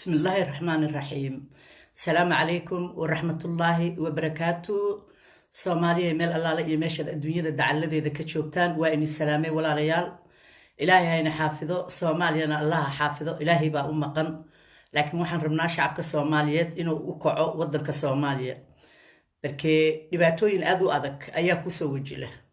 بسم الله الرحمن الرحيم. السلام عليكم ورحمة الله وبركاته. سوماليا ميل الله يمشي الدنيا دعالة ذي كتشوبتان وإن السلامة ولا ريال. إلهي هين حافظه سوماليا الله حافظه إلهي با أمقن. لكن وحن ربنا شعبك سوماليات إنه وقعوا وضنك سوماليا. بركي نباتوين أذو أذك أياكو سوجله.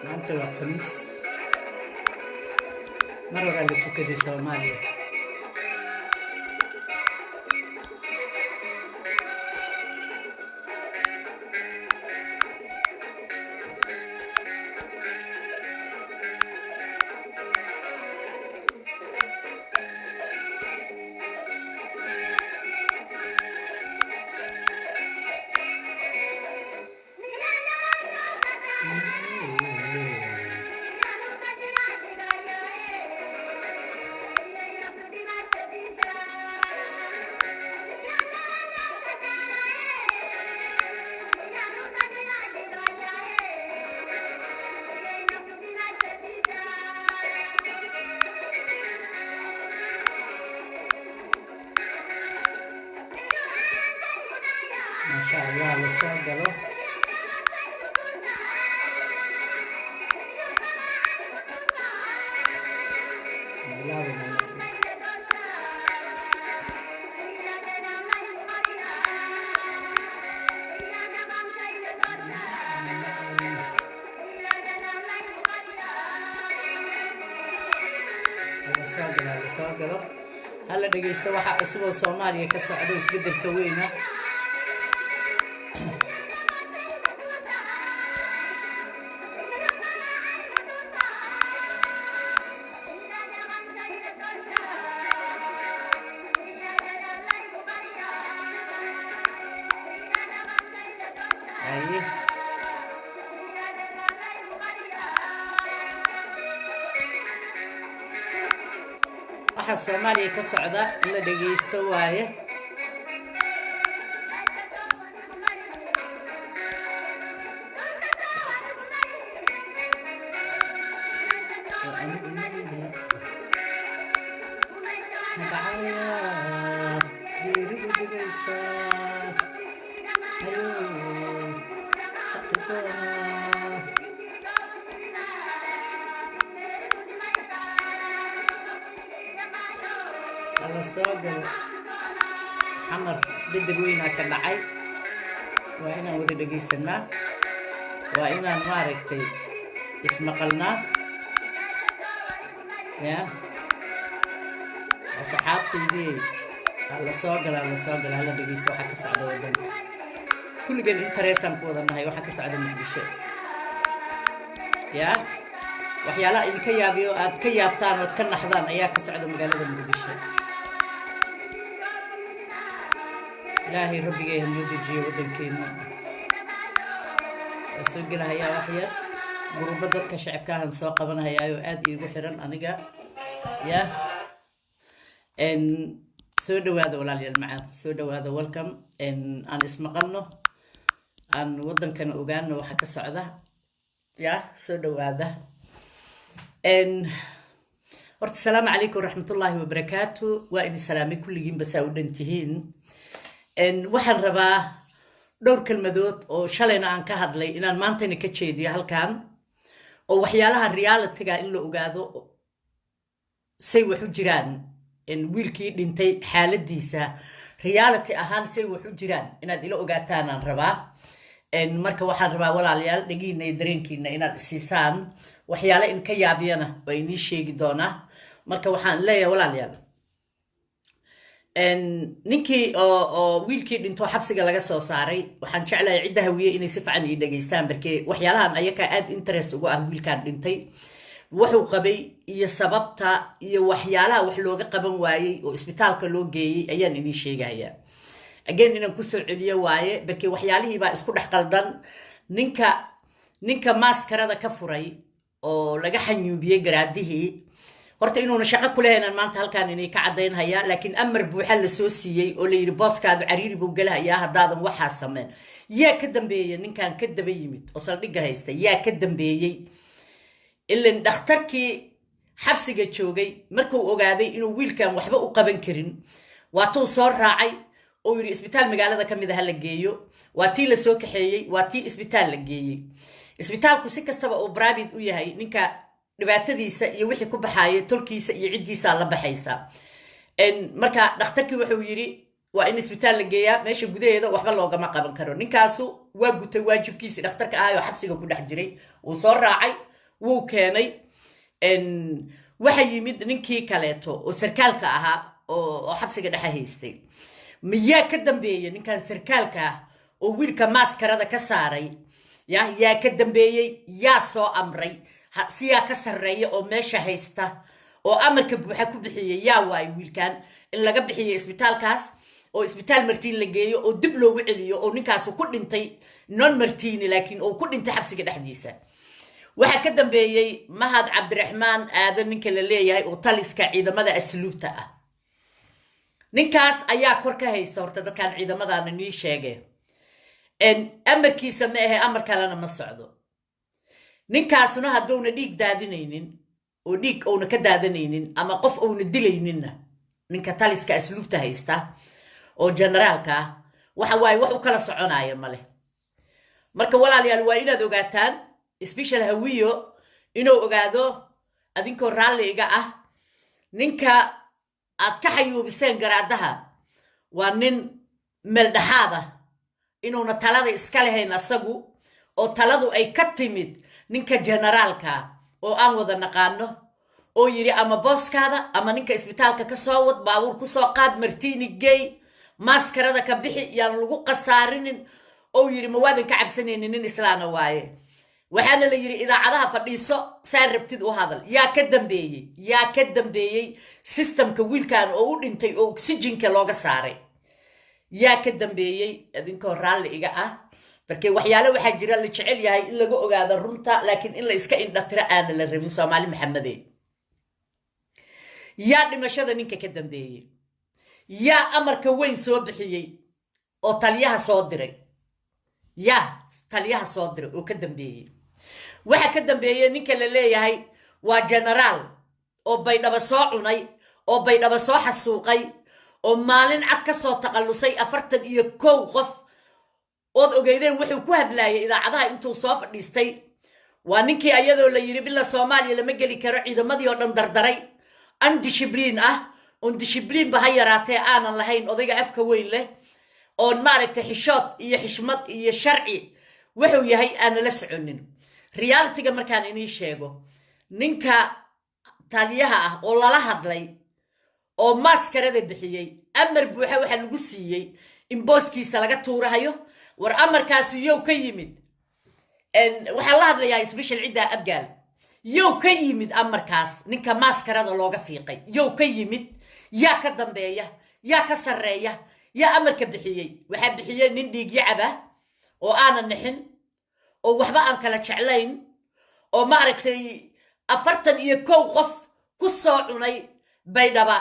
maanta waa khamiis mar hore la tukaday Soomaaliya soo galo soo galo hala dhageysto waxa cusub oo Soomaaliya ka socdo isbedelka weyn ah waxa Soomaaliya ka socda la dhageysto waaye حمر isbedel weyn ka dhacay waa inaan wada dhageysanaa waa inaan maaragtay ismaqalnaa ya asxaabtaydi la soo gala hala dhageysto waxa ka socda wadanka kulligan interesan ku wadanahay waxa ka socda Muqdisho ya waxyaalaha idinka yaabiyo aad ka yaabtaan oo ka naxdaan ayaa ka socda magaalada Muqdisho إلهي ربي يهمل دجي ودنكينا سجل هيا وحير قربتك كشعب كاهن ساق بنا هيا وآد يقحرن أنيقا يا إن سودو هذا ولا لي المعان سودو هذا welcome إن أن اسم قلنا أن ودن كان أوجان وحكى سعدة يا سودو هذا إن ورت السلام عليكم ورحمة الله وبركاته وإن سلامي كل جيم بساود انتهين إن waxaan rabaa dhowr kalmadood oo shalayna aan ka hadlay inaan maantayna ka jeediyo halkan oo waxyaalaha reality-ga in la ogaado say wax u jiraan in wiilkii dhintay xaaladiisa reality ahaan say wax u jiraan inaad ila ogaataan aan rabaa in marka waxaan rabaa walaalayaal dhagiina iyo dareenkiina inaad siisaan waxyaalo in ka yaabiyana way inii sheegi doonaa marka waxaan leeyahay walaalayaal ninkii oo wiilkii dhinto xabsiga laga soo saaray waxaan jeclahay cidda hawiye inay si fiican ii dhageystaan barkee waxyaalahan ayaga aad interest ugu ah wiilkan dhintay wuxuu qabay iyo sababta iyo waxyaalaha wax looga qaban waayay oo isbitaalka loo geeyay ayaan idin sheegayaa again inaan ku soo celiyo waaye barkee waxyaalihii baa isku dhex qaldan ninka maskarada ka furay oo laga xanyuubiyay garaadihii horta inuuna shaqo ku leeyahay maanta halkaan inay ka cadeyn haya laakiin amar buuxa la soo siiyay oo la yiri booskaadu cariiri buu galayaa hadaadan waxa sameyn yaa ka dambeeyay ninkan ka daba yimid oo saldhiga haysta yaa ka dambeeyay ilaa dhakhtarkii xabsiga joogay markuu ogaaday inuu wiilkan waxba u qaban karin waa tuu soo raacay oo yiri isbitaal magaalada kamid ah la geeyo waa tii la soo kaxeeyay waa tii isbitaal la geeyay isbitaalku si kastaba oo private u yahay ninka dhibaatadiisa iyo wixii ku baxaayay tolkiisa iyo cidiisa la baxaysa marka dhakhtarkii wuxuu yiri waa in isbitaal la geeyaa meesha gudaheeda waxba loogama qaban karo ninkaasu waa gutay waajibkiisa dhakhtarka ahaa oo xabsiga ku dhex jiray uu soo raacay wuu keenay waxa yimid ninkii kaleeto oo sarkaalka ahaa oo xabsiga dhex haystay miyaa ka dambeeyay ninkan sarkaalka ah oo wiilka maskarada ka saaray yaa ka dambeeyay yaa soo amray siyaa ka sarreeya oo meesha haysta oo amarka buuxa ku bixiyay yaa waay wiilkan in laga bixiyo isbitaalkaas oo isbitaal Martiin la geeyo oo dib loogu celiyo oo ninkaas ku dhintay non Martiin laakiin oo ku dhintay xabsiga dhexdiisa waxa ka dambeeyay Mahad Cabdiraxmaan aadan ninka la leeyahay oo taliska ciidamada asluubta ah ninkaas ayaa kor ka haysta horta dadkan ciidamadaana nii sheegay amarkiisa ma ahe amar kalena ma socdo ninkaasuna haddowna dhiig daadinaynin oo dhiig oona ka daadanaynin ama qof oona dilayninna ninka taliska asluubta haysta oo generaalka waxa waaye wax u kala soconaya male marka walaalayaal waa inaad ogaataan special hawiyo inuu ogaado adinkoo raalli iga ah ninka aad ka xayuubiseen garaadaha waa nin meel dhaxaad ah inuuna talada iska lahayn asagu oo taladu ay ka timid ninka generaalka oo aan wada naqaano oo yiri ama booskaada ama ninka isbitaalka ka soo wad baabuur ku soo qaad martini gay maskarada ka bixi yaan lagu qasaarinin oo yiri ma waadan ka cabsanaynin nin islaana waaye waxaana la yiri idaacadaha fadhiiso saa rabtid u hadal yaa ka dambeeyey systemka wiilkan oo u dhintay oo oxygenka looga saaray yaa ka dambeeyey adinkoo raalli iga ah markay waxyaalo waxaa jira la jecel yahay in laga ogaado runta laakiin in la iska indhatira aana la rabin Soomaali Maxamedey yaa dhimashada ninka ka dambeeyey yaa amarka weyn soo bixiyey oo taliyaha soo diray oo ka dambeeyey waxa ka dambeeyey ninka la leeyahay waa generaal oo baydhaba soo cunay oo baydhaba soo xasuuqay oo maalin cad ka soo taqallusay 41 qof ood ogeydeen wuxuu ku hadlaayay idaacadaha intuu soo fadhiistay waa ninkii ayadoo la yiri bila Soomaaliya lama geli karo ciidamadii oo dhan dardaray undiscipline undiscipline ba yaraatay aanan lahayn odayga afka weyn leh oo maaragtay xishood iyo xishmad iyo sharci wuxuu yahay aan la soconin reality-ga markaan inii sheego ninka taliyaha ah oo lala hadlay oo maskarada bixiyay amar buuxa waxa lagu siiyay in booskiisa laga tuurahayo war amarkaas yow ka yimid waxa la hadlayaa special cida abgaal yow ka yimid amarkaas ninka maskarada looga fiiqay yow ka yimid yaa ka dambeeya yaa ka sareeya yaa amarka bixiyay waxa bixiyay nin dhiig yacaba oo aanan nixin oo waxba aan kala jeclayn oo maaragtay 41 qof ku soo cunay baydhaba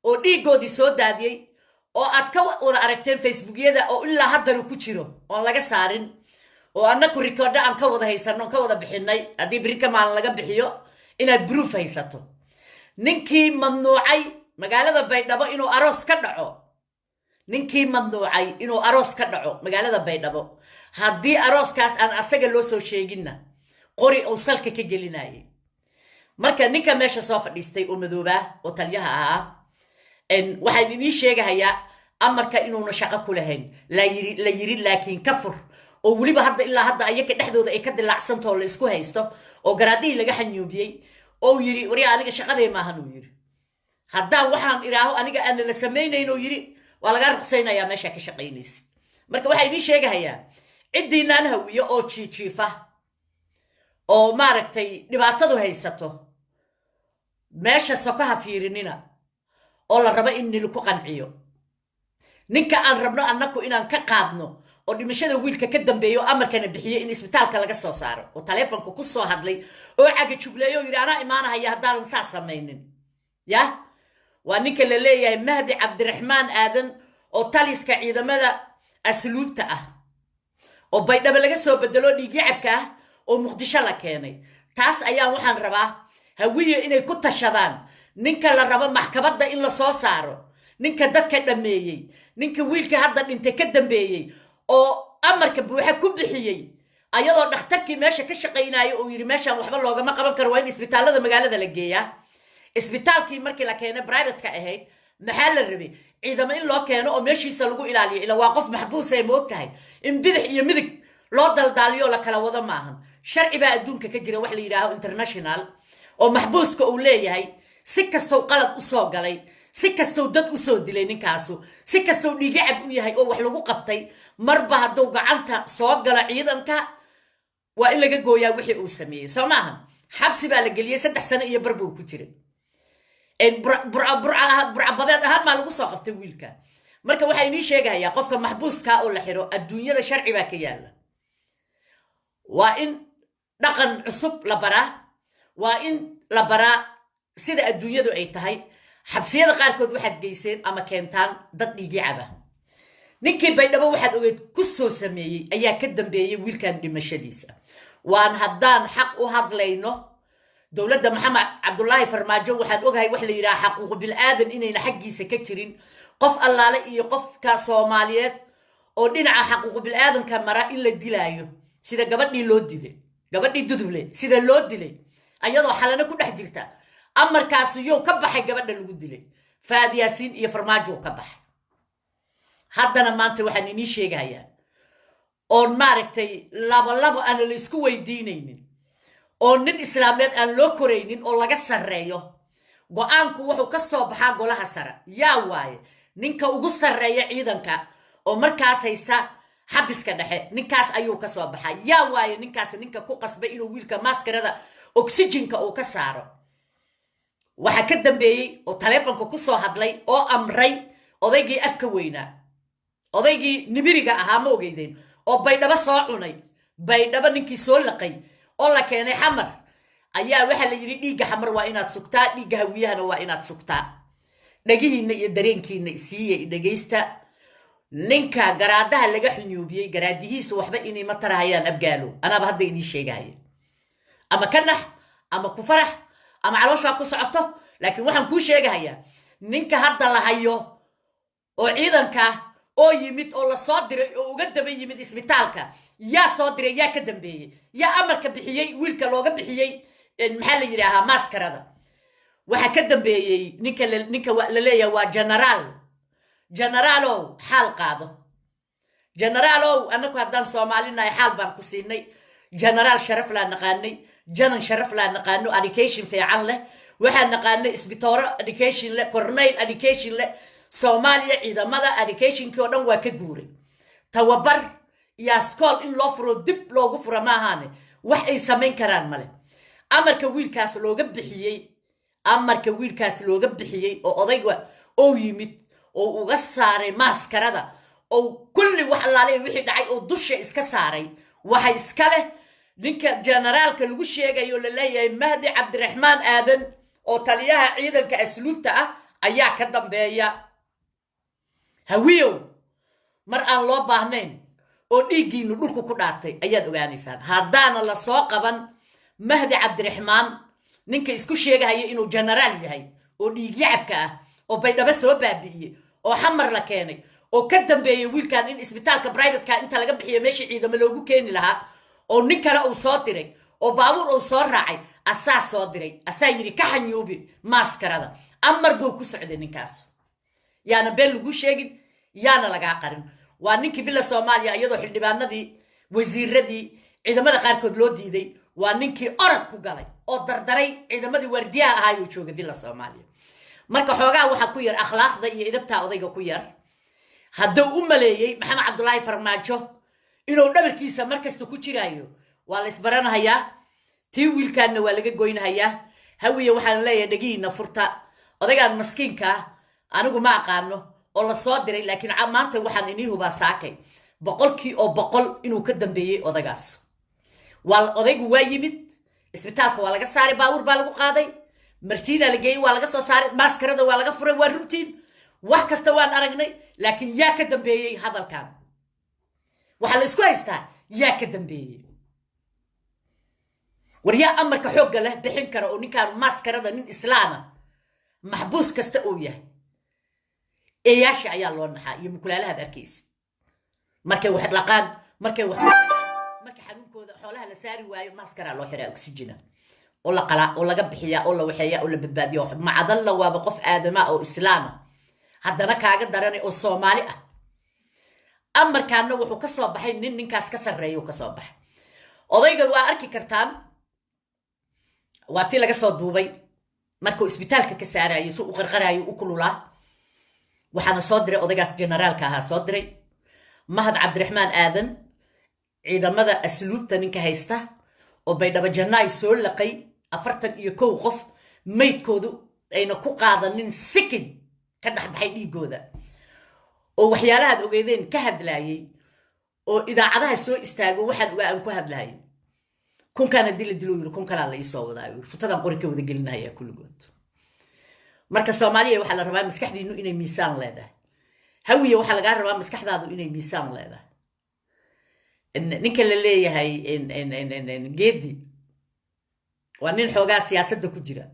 oo dhiigoodii soo daadiyay oo aad ka wada aragteen facebookyada oo ilaa haddana ku jiro oo laga saarin oo annaku record aan ka wada haysano ka wada bixinay hadii birka maalin laga bixiyo inaad proof haysato ninkii mamnuucay magaalada baydhabo inuu aroos ka dhaco magaalada baydhabo haddii arooskaas aan asaga loo soo sheeginna qori oo salka ka gelinayay marka ninka meesha soo fadhiistay oo madooba oo taliyaha ahaa waxaan inii sheegahayaa amarka inuuna shaqo ku lahayn la yiri laakiin kafur oo waliba hadda ilaa hadda ayaga dhexdooda ay ka dilaacsantoo la isku haysto oo garaadihii laga xanyuubiyey oo yiri wariya aniga shaqadee maahan uu yiri haddaan waxaan iraaho aniga aan la samaynayn oo yiri waa laga ruqsaynayaa meesha ka shaqaynaysid marka waxaan inii sheegahayaa cidiinaan hawiyo oo jiijiifa oo maaragtay dhibaatadu haysato meesha sokaha fiirinina oo la rabo in nil ku qanciyo ninka aan rabno annaku inaan ka qaadno oo dhimashada wiilka ka dambeeyo amarkana bixiyo in isbitaalka laga soo saaro oo taleefanka ku soo hadlay oo caga jugleeyo yiri ana imaanaya haddaan saa samaynin waa ninka la leeyahay Mahdi Cabdiraxmaan Aadan oo taliska ciidamada asluubta ah oo baydhaba laga soo bedelo dhiig yacabka ah oo Muqdisho la keenay taas ayaan waxaan rabaa hawiye inay ku tashadaan ninka la rabo maxkamadda in la soo saaro ninka dadka dhameeyay ninka wiilka hadda dhintay ka dambeeyay oo amarka buuxa ku bixiyay ayadoo dhakhtarkii meesha ka shaqeynaayo oo yiri meeshaan waxba loogama qaban karo waa in isbitaalada magaalada la geeyaa isbitaalkii markii la keenay private-ka ahayd maxaa la rabay ciidamo in loo keeno oo meeshiisa lagu ilaaliyo ila waa qof maxbuus ay moogtahay in bidix iyo midig loo daldaaliyo la kala wada maahan sharci baa adduunka ka jira wax la yidhaaho international oo maxbuuska uu leeyahay si kastoo qalad u soo galay si kastoo dad u soo dilay ninkaasu si kastoo dhiigacab u yahay oo wax lagu qabtay marba hadduu gacanta soo gala ciidanka waa in laga gooyaa wixii uu sameeyey soo maaha xabsi baa la geliyey 3 sano iyo bar buu ku jiray burcabadeed ahaan maa lagu soo qabtay wiilka marka waxaa inii sheegayaa qofka maxbuuska oo la xiro adduunyada sharci baa ka yaala waa in dhaqan cusub la baraa waa in la baraa sida adduunyadu ay tahay xabsiyada qaarkood waxaad geyseen ama keentaan dad dhiigicaba ninkii baydhabo waxaad ogeyd ku soo sameeyey ayaa ka dambeeyey wiilkan dhimashadiisa waan haddaan xaq u hadlayno dowladda maxamed cabdullaahi farmaajo waxaan ogahay wax la yidhaha xaquuq bilaadan inayna xaggiisa ka jirin qof allaale iyo qofka soomaaliyeed oo dhinaca xaquuq bilaadanka mara in la dilaayo sida gabadhii loo dilay gabadhii duduble sida loo dilay ayadoo xalana ku dhex jirta amarkaas iyo ka baxay gabadha lagu dilay Faad Yaasiin iyo Farmaajo ka baxay haddana maanta waxaan inii sheegayaa oo maaragtay labo aan la isku weydiinaynin oo nin islaameed aan loo koraynin oo laga sareeyo go'aanku wuxuu ka soo baxaa golaha sare yaa waaye ninka ugu sareeya ciidanka oo markaas haysta xabiska dhexe ninkaas ayuu ka soo baxaa yaa waaye ninkaas ninka ku qasbay inuu wiilka maskarada oxygenka uu ka saaro waxa ka dambeeyay oo telefoonka ku soo hadlay oo amray odaygii afka weynaa odaygii nibiriga ahaa ma ogeydeen oo baydhaba soo cunay baydhaba ninkii soo laqay oo la keenay xamar ayaa waxa la yiri dhiiga xamar waa inaad sugtaa dhiiga hawiyahana waa inaad sugtaa dhagihiina iyo dareenkiina isiiyay dhageysta ninka garaadaha laga xunyuubiyay garaadihiisa waxba inay ma tarahayaan abgaalo anaaba hadda inii sheegay ama kanax ama ku farax ama caloosha ku socoto laakiin waxaan ku sheegayaa ninka hadda la hayo oo ciidanka oo yimid oo la soo diray oo uga daba yimid isbitaalka yaa soo diray yaa ka dambeeyay yaa amarka bixiyay wiilka looga bixiyay maxaa la yiraahaa maskarada waxa ka dambeeyay ninka la leeyahay waa generalo xaal qaado generalo anaku haddaan Soomaalinahay xaal baan ku siinay general sharaf la naqaanay janan sharaf la naqaano education fiican leh waxaan naqaanay isbitooro education leh cornell education leh Soomaaliya ciidamada educationkii oo dhan waa ka guuray tawabar iyo school in loo furo dib loogu furo ma ahaane wax ay sameyn karaan male amarka wiilkaas looga bixiyay oo odayga oo yimid oo uga saaray maskarada oo kulli wax allaale wixii dhacay oo dusha iska saaray waxa iska leh ninka generaalka lagu sheegayo la leeyahay Mahdi Cabdiraxmaan Aadan oo taliyaha ciidanka asluubta ah ayaa ka dambeeya hawiyo mar aan loo baahnayn oo dhiigiinu dhulku ku dhaatay ayaad ogaanaysaan haddaana la soo qaban Mahdi Cabdiraxmaan ninka isku sheegaya inuu generaal yahay oo dhiig yacabka ah oo baydhaba soo baabi'iyay oo xamar la keenay oo ka dambeeyay wiilkan in isbitaalka private ka inta laga bixiyo meeshii ciidamo loogu keeni lahaa oo nin kale uu soo diray oo baabuur uu soo raacay asaa soo diray asaa yiri ka xanyuubi maskarada amar buu ku socday ninkaas yaana been lagu sheegin yaana laga qarin waa ninkii villa Soomaaliya iyadoo xildhibaanadii wasiiradii ciidamada qaarkood loo diiday waa ninkii orod ku galay oo dardaray ciidamadii wardiyaha ahaa oo jooga villa Soomaaliya marka xoogaa waxa ku yar akhlaaqda iyo idabta odayga ku yar hadduu u maleeyay Maxamed Cabdullaahi Farmaajo inuu dhabarkiisa markasta ku jiraayo waa la isbaranayaa tii wiilkaana waa laga goynayaa hawiye waxaan leeyahay dhagiina furta odaygan maskiinka anigu ma aqaano oo la soo diray laakiin maanta waxaan inii hubaa saakay 100% inuu ka dambeeyay odagaas odaygu waa yimid isbitaalka waa laga saaray baabuur baa lagu qaaday martiina la geeyay waa laga soo saaray maskarada waa laga furay waa runtiin wax kasta waan aragnay laakiin yaa ka dambeeyay hadalkan waxa la isku haystaa yaa ka dambeeyay waryaa amarka xoogga leh bixin kara oo ninkaan maskarada nin islaama maxbuus kasta oo yahay eeyaasha ayaa loo naxaa iyo mukulaalaha arkaysid markay wax laqaan markay xanuunkooda xoolaha la saari waayo maskara loo xiraa oxygen oo la qala oo laga bixiya oo la waxeeya oo la badbaadiyo macadalla waaba qof aadama oo islaama haddana kaaga daranay oo Soomaali ah amarkaana wuxuu ka soo baxay ninkaas ka sareeyo ka soo baxay odayga waa arki kartaan waa tii laga soo duubay markuu isbitaalka ka saarayo soo u qarqarayo u kululaa waxaana soo diray odaygaas generaalka ahaa soo diray Mahad Cabdiraxmaan Aadan ciidamada asluubta ninka haysta oo baydhaba jannaay soo laqay 41 qof maydkoodu ayna ku qaadanin sikin ka dhaxbaxay dhiigooda oo waxyaalaha ogeydeen ka hadlaayay oo idaacadaha soo istaago waxaan ku hadlaayay kun kana dilo yiri kun kala la isoo wadaayo futadan qori ka wada gelinaya kulligood marka Soomaaliya waxa la rabaa maskaxdiinu inay miisaan leedahay hawiye waxa laga rabaa maskaxdaadu inay miisaan leedahay ninka la leeyahay geedi waa nin xoogaa siyaasadda ku jira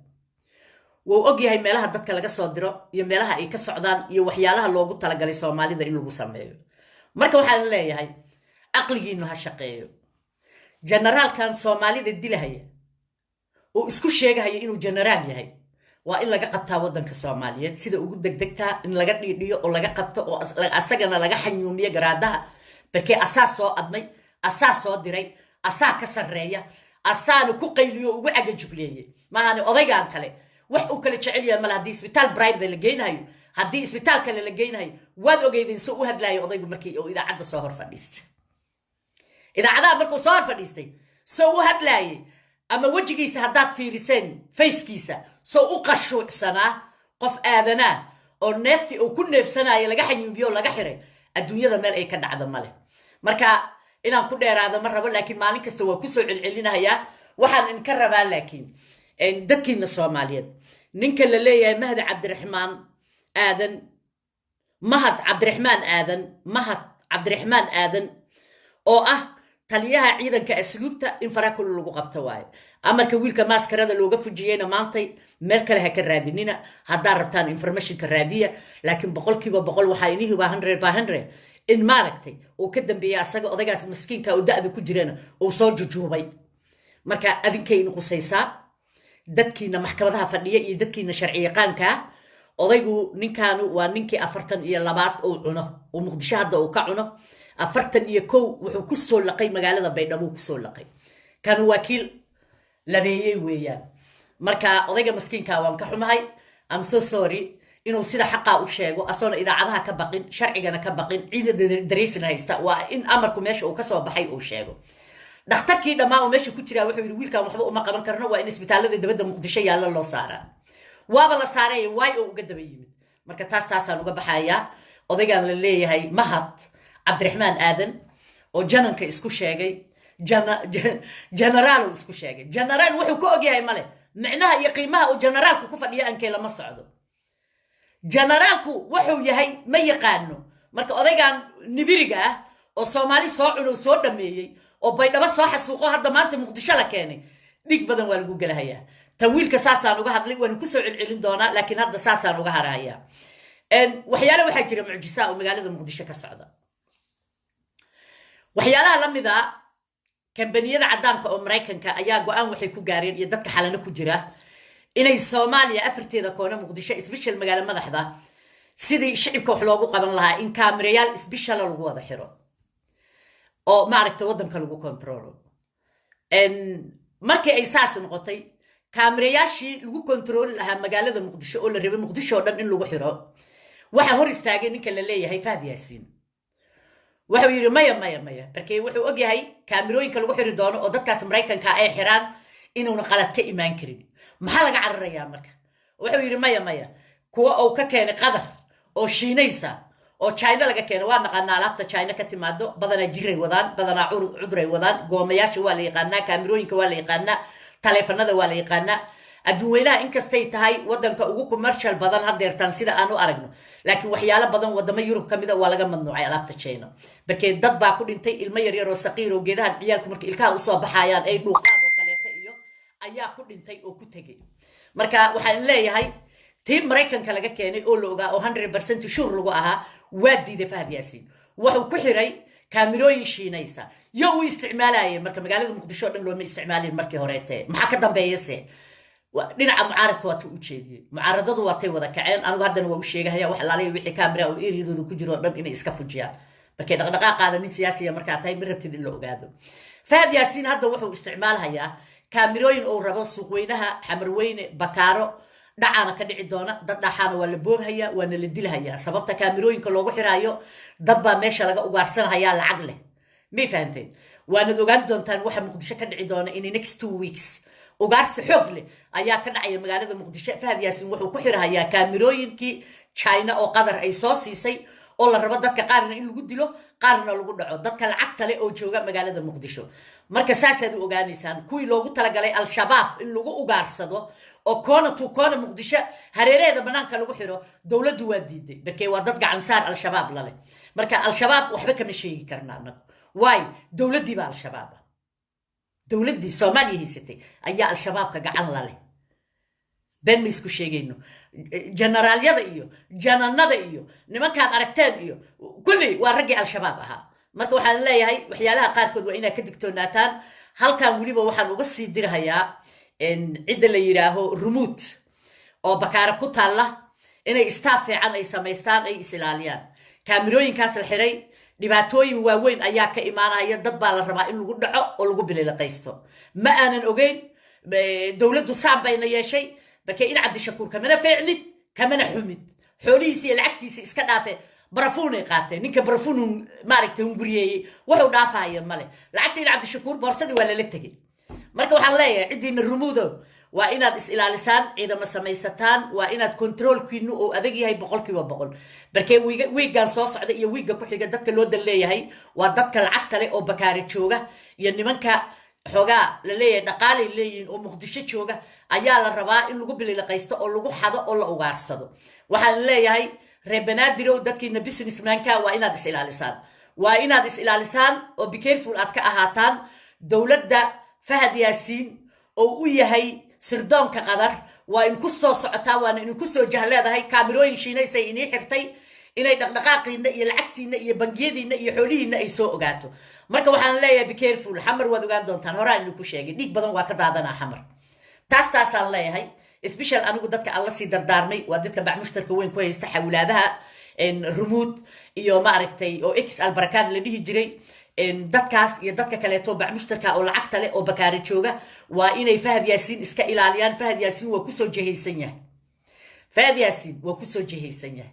wuu og yahay meelaha dadka laga soo diro iyo meelaha ay ka socdaan iyo waxyaalaha loogu talagalay Soomaalida in lagu sameeyo marka waxaan leeyahay aqligiinu ha shaqeeyo generaalkan soomaalida dilahaya oo isku sheegahaya inuu generaal yahay waa in laga qabtaa waddanka soomaaliyeed sida ugu degdegtaa in laga dhiidhiyo oo laga qabto oo asagana laga xanyuumiyo garaadaha barkee asaa soo admay asaa soo diray asaa ka sarreeya asaana ku qayliyo ugu cagajugleeyey maahane odaygaan kale wax uu kala jecel yahay male haddii isbitaal brivate la geynayo haddii isbitaal kale la geynayo waad ogeydeen soo u hadlaaya odaygu markii uu idaacadda soo hor fadhiistay idaacadaha markuu soo hor fadhiistay soo u hadlaayay ama wejigiisa haddaad fiiriseen fayskiisa soo u qashuucsanaa qof aadanaa oo neeftii uu ku neefsanaayo laga xanyuubiyo oo laga xiray adduunyada meel ay ka dhacda male marka inaan ku dheeraado ma rabo laakiin maalin kasta waa kusoo celcelinahayaa waxaan idinka rabaa laakiin dadkiina soomaaliyeed ninka la leeyahay mahad cabdiraxmaan aadan oo ah taliyaha ciidanka asluubta in farakul lagu qabto waayo amarka wiilka maaskarada looga fujiyeyna maantay meel kale ha ka raadinina haddaad rabtaan informationka raadiya laakiin boqolkiiba boqol waxaa inihii waa 100 in maaragtay uu ka dambeeyey asaga odaygaas maskiinka oo da'da ku jirana uu soo jujuubay marka adinkayna qusaysaa dadkiina maxkamadaha fadhiya iyo dadkiina sharci yaqaankaa odaygu ninkaanu waa ninkii 42 uu cuno oo muqdisho hadda uu ka cuno 41 wuxuu ku soo laqay magaalada baydhabo ku soo laqay kan wakiil labeeyay weeyaan marka odayga maskiinka waan ka xumahay am so sorry inuu sida xaqaa u sheego asoona idaacadaha ka baqin sharcigana ka baqin ciidada dareysna haysta waa in amarku meesha uu ka soo baxay uu sheego dhakhtarkii dhammaa uu meesha ku jiraa wuxuu yidhi wiilkan waxba uma qaban karno waa in isbitaalada dibadda muqdisho yaalla loo saaraa waaba la saaray waay oo uga daba yimid marka taasaan uga baxayaa odaygaan la leeyahay mahad cabdiraxmaan aadan oo jananka isku sheegay generaal isku sheegay generaal wuxuu ku ogyahay male micnaha iyo qiimaha uu generaalku ku fadhiyo ankee lama socdo generaalku wuxuu yahay ma yaqaano marka odaygan nibiriga ah oo soomaali soo cuno soo dhameeyey oo baydhabo soo xasuuqo hadda maanta muqdisho la keenay dhig badan waa lagu galahayaa tan wiilka saasaan uga hadlay waan ku soo celcelin doonaa laakiin hadda saasaan uga harayaa waxyaalo waxaa jira mucjisaa oo magaalada muqdisho ka socda waxyaalaha la mid ah kambaniyada caddaanka oo maraykanka ayaa go-aan waxay ku gaareen iyo dadka xalano ku jira inay soomaaliya afarteeda koona muqdisho isbishal magaalo madaxda sidii shicibka wax loogu qaban lahaa in kaamirayaal isbishalo lagu wada xiro oo maaragta waddanka lagu kontrolo markii ay saas noqotay kaamirayaashii lagu kontrooli lahaa magaalada muqdisho oo la rabay muqdisho oo dhan in lagu xiro waxaa hor istaagay ninka la leeyahay Fahad Yaasiin wuxuu yidhi maya barkee wuxuu ogyahay kaamirooyinka lagu xiri doono oo dadkaas maraykanka ay xiraan inuuna qalad ka imaan karin maxaa laga cararayaa marka wuxuu yidhi maya kuwa uu ka keenay qadar oo shiinaysa oo China laga keenay waa naqaanaa alaabta China ka timaado badanaa jiray wadaan badanaa cuduray wadaan goomayaasha waa la yaqaanaa kaamirooyinka waa la yaqaanaa taleefanada waa la yaqaanaa adduunyada inkastay tahay waddanka ugu commercial badan hadeertaan sida aan u aragno laakiin waxyaalo badan wadamo Yurub kamid ah waa laga mamnuucay alaabta China barkee dad baa ku dhintay ilmo yar oo saqiir oo geedahan ciyaalku markii ilkaha u soo baxayaan ay dhuuqaan oo kaleeta iyo ayaa ku dhintay oo ku tagay marka waxaan leeyahay team Mareykanka laga keenay oo la ogaa oo 100% sure lagu ahaa waa diiday Fahad Yaasiin wuxuu ku xiray kaamirooyin shiinaysa iyo uu isticmaalayay marka magaalada muqdisho dhan loo ma isticmaalin markii horeete maxaa ka dambeeyay dhinaca mucaaradka waa u jeediyay mucaaradadu waa tay wada kaceen anigu haddana waa u sheegaya wax laalay wixii kaamira oo eeriyadooda ku jiro dhan inay iska fujiyaan markay dhaqdhaqaaqaada nin siyaasiya markaa tahay ma rabtid in la ogaado Fahad Yaasiin hadda wuxuu isticmaalayaa kaamirooyin oo rabo suuqweynaha xamarweyne bakaaro dhacana ka dhici doona dad dhaxana waa la boobhaya waana la dilhaya sababta kaamirooyinka loogu xiraayo dad baa meesha laga ugaarsanaya lacag leh ma fahanteen waana ogaan doontaan waxa muqdisho ka dhici doona in next 2 weeks ugaarsi xoog leh ayaa ka dhacaya magaalada muqdisho Fahad Yaasiin wuxuu ku xirayaa kaamirooyinkii China oo qadar ay soo siisay oo la rabo dadka qaarna in lagu dilo qaarna lagu dhaco dadka lacagta leh oo jooga magaalada muqdisho marka saasaad u ogaanaysaan kuwii loogu talagalay al-shabaab in lagu ugaarsado oo koona muqdisho hareeraheeda banaanka lagu xiro dawladdu waa diiday barkee waa dad gacan saar al-shabaab lale marka al-shabaab waxba kama sheegi karnaa anagu waay dawladdii baa al-shabaab dawladdii Soomaaliya haysatay ayaa al-shabaabka gacan lale been ma isku sheegayno generaalyada iyo jananada iyo nimankaad aragteen iyo kulli waa raggii al-shabaab ahaa marka waxaan leeyahay waxyaalaha qaarkood waa inaad ka digtoonaataan halkan weliba waxaan uga sii dirahayaa cidda la yidhaaho rumuud oo bakaara ku taalla inay staff fiican ay samaystaan ay is-ilaaliyaan kaamirooyinkaas la xiray dhibaatooyin waaweyn ayaa ka imaanaya dad baa la rabaa in lagu dhaco oo lagu bililaqaysto ma aanan ogeyn dowladdu saan bayna yeeshay barkee in cabdishakuur kamana feecnid kamana xumid xoolihiisa iyo lacagtiisa iska dhaafe barafuunay qaateen ninka barafuun maaragtay hunguriyeeyey wuxuu dhaafahaya male lacagta in cabdishakuur boorsadii waa lala tegey marka waxaan leeyahay ciddiina rumuudo waa inaad is-ilaalisaan ciidamo samaysataan waa inaad kontroolkiinu oo adag yahay 100% barkee wiigaan soo socda iyo wiigga ku xiga dadka loo dal leeyahay waa dadka lacagta leh oo bakaari jooga iyo nimanka xoogaa la leeyahay dhaqaalay leeyihiin oo muqdisho jooga ayaa la rabaa in lagu bililaqaysto oo lagu xado oo la ugaarsado waxaan leeyahay reer banaadir dadkiina businessmanka waa inaad is-ilaalisaan oo be careful aad ka ahaataan dowladda Fahad Yaasiin oo u yahay sirdoonka qadar waa in ku soo socotaa waana in ku soo jahleedahay kaamirooyin shiinaysay inii xirtay inay dhaqdhaqaaqiina iyo lacagtiina iyo bangiyadiina iyo xoolihiina ay soo ogaato marka waxaan leeyahay be careful xamar waad ogaan doontaan horaan inuu ku sheegay dhiig badan waa ka daadanaa xamar taasaan leeyahay special anigu dadka alla sii dardaarmay waa dadka bac mushtarka weyn ku haysta xawlaadaha rumuud iyo maaragtay oo x albarakaad la dhihi jiray dadkaas iyo dadka kaleeto bac mushtarka oo lacagta leh oo bakaari jooga waa inay Fahad Yaasiin iska ilaaliyaan Fahad Yaasiin waa ku soo jehaysan yahay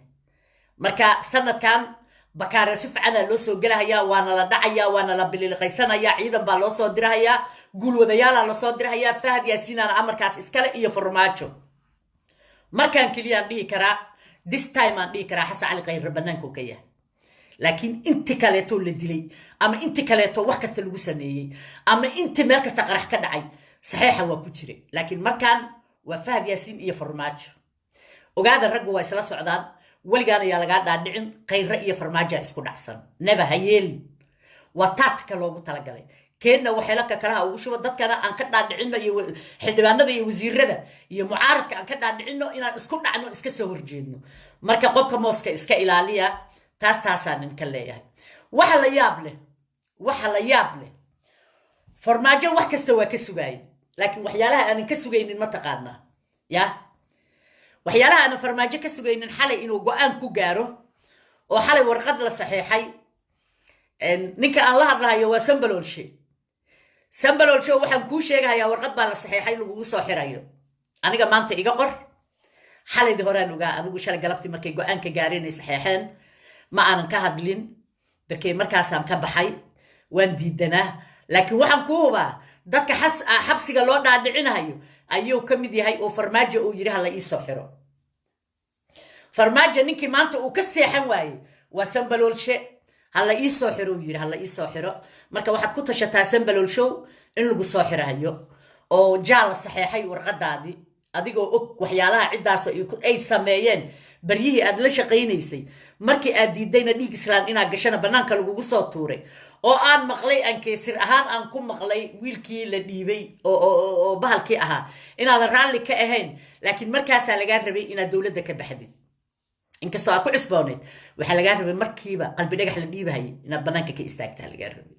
marka sanadkan bakaara si fiican loo soo galayaa waana la dhacayaa waana la bililqaysanayaa ciidan baa loo soo dirahayaa guulwadayaal loo soo dirahayaa Fahad Yaasiin aan amarkaas iskale iyo farmaajo markaan kaliya dhihi karaa this time aan dhihi karaa Xasan Cali Khayr banaanka ka yahay laakiin inta kaleeto la dilay ama inta kaleeto wax kasta lagu sameeyay ama inta meel kasta qarax ka dhacay saxiixa waa ku jiray laakiin markaan waa Fahad Yaasiin iyo farmaajo ogaada raggu waa isla socdaan waligaan ayaa laga dhaadhicin Khayr iyo farmaajo isku dhacsan never hayeel waa taadka loogu talagalay keenna waxay la kala ugu shuba dadkana aan ka dhaadhicino iyo xildhibaanada iyo wasiirada iyo mucaaradka aan ka dhaadhicino inaan isku dhacno iska soo horjeedno marka qofka mooska iska ilaaliya taasaan in ka leeyahay waxa la yaab leh farmaajo wax kasta waa ka sugay laakiin waxyaalaha aan ka sugaynin ma taqaana waxyaalaha aan farmaajo ka sugaynin xalay inuu go'aan ku gaaro oo xalay warqad la saxiixay ninka aan la hadlayo waa Sambaloolshe waxaan ku sheegayaa warqad baa la saxiixay lagu soo xirayo aniga maanta iga qor xalaydi horaan uga anigu shalay galabtii markay go'aan ka gaareen ay saxiixeen ma aanan ka hadlin barkay markaasaan ka baxay waan diidanaa laakiin waxaan ku hubaa dadka xabsiga loo dhaadhicinayo ayuu ka mid yahay oo farmaajo uu yiri hala ii soo xiro farmaajo ninkii maanta uu ka seexan waayey waa Sambaloolshe hala ii soo xiro uu yiri hala ii soo xiro marka waxaad ku tashataa Sambaloolshow in lagu soo xirayo oo jaal saxiixay warqadaadii adigoo og waxyaalaha cidaas ay sameeyeen baryihii aad la shaqaynaysay markii aad diidayna dhiig islaan inaad gashana banaanka lagugu soo tuuray oo aan maqlay aan keesir ahaan aan ku maqlay wiilkii la dhiibay oo bahalkii ahaa inaadan raalli ka ahayn laakiin markaasaa lagaa rabay inaad dowladda ka baxdid inkastoo aad ku cusbooneed waxaa lagaa rabay markiiba qalbi dhagax la dhiibahayay inaad banaanka ka istaagtaa lagaa rabay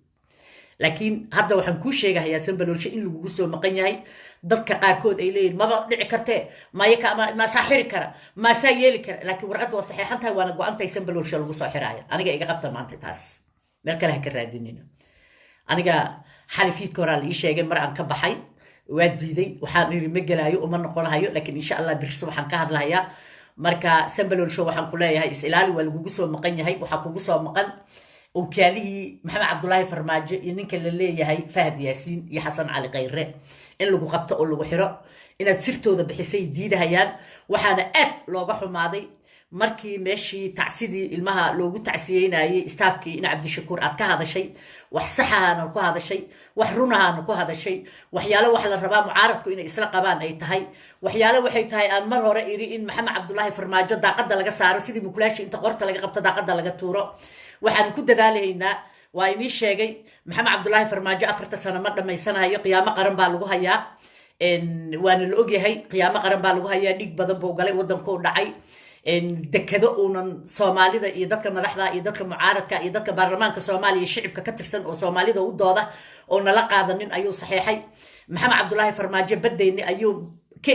laakiin hadda waxaan kuu sheegayaa Sambaloolshe in lagugu soo maqan yahay dadka qaarkood ay leeyihiin maba dhici kartee ma saaxiri kara ma saa yeeli kara laakiin warqadda waa saxiixan tahay waana go'aantay Sambaloolshe lagu soo xiraaya aniga iga qabta maanta taas meel kale ha ka raadinina aniga xalifiidka horaa la ii sheegay mar aan ka baxay waa diiday waxaan iri ma gelaayo uma noqonayo laakiin insha Allah birso waxaan ka hadlayaa marka Sambaloolshe waxaan ku leeyahay is-ilaali waa lagugu soo maqan yahay waxaa kugu soo maqan وكاليه محمد عبد الله فرماجة ينك اللي هي فهد ياسين يحسن علي غيره إن لو قبته أو لو حراء إن تسرتوا ذا بحسي جديد هيان وحنا لو جحوا ماضي مركي ماشي تعسيدي المها لو قلت تعسيين أي استافكي إن عبد الشكور أتك هذا الشيء وحسحها نكو هذا الشيء وحرونها نكو هذا الشيء وحياله وحلا الربا معارض إن إسراء قبان أي تهي وحياله وحي تهي أن مرة رأي إن محمد عبد الله فرماجة دا قد لقى سعره سيدي مكلاش أنت قرت لقى قبته دا قد لقى تورو waxaan ku dadaalaynaa waa inii sheegay maxamed cabdullaahi farmaajo 4 sano ma dhameysanayo qiyaamo qaran baa lagu hayaa waana la ogyahay qiyaamo qaran baa lagu hayaa dhig badan buu galay waddankuu dhacay dekado uunan soomaalida iyo dadka madaxda iyo dadka mucaaradka iyo dadka baarlamaanka soomaaliya shicibka ka tirsan oo soomaalida u dooda oo nala qaadanin ayuu saxeexay maxamed cabdulaahi farmaajo badayni ayuu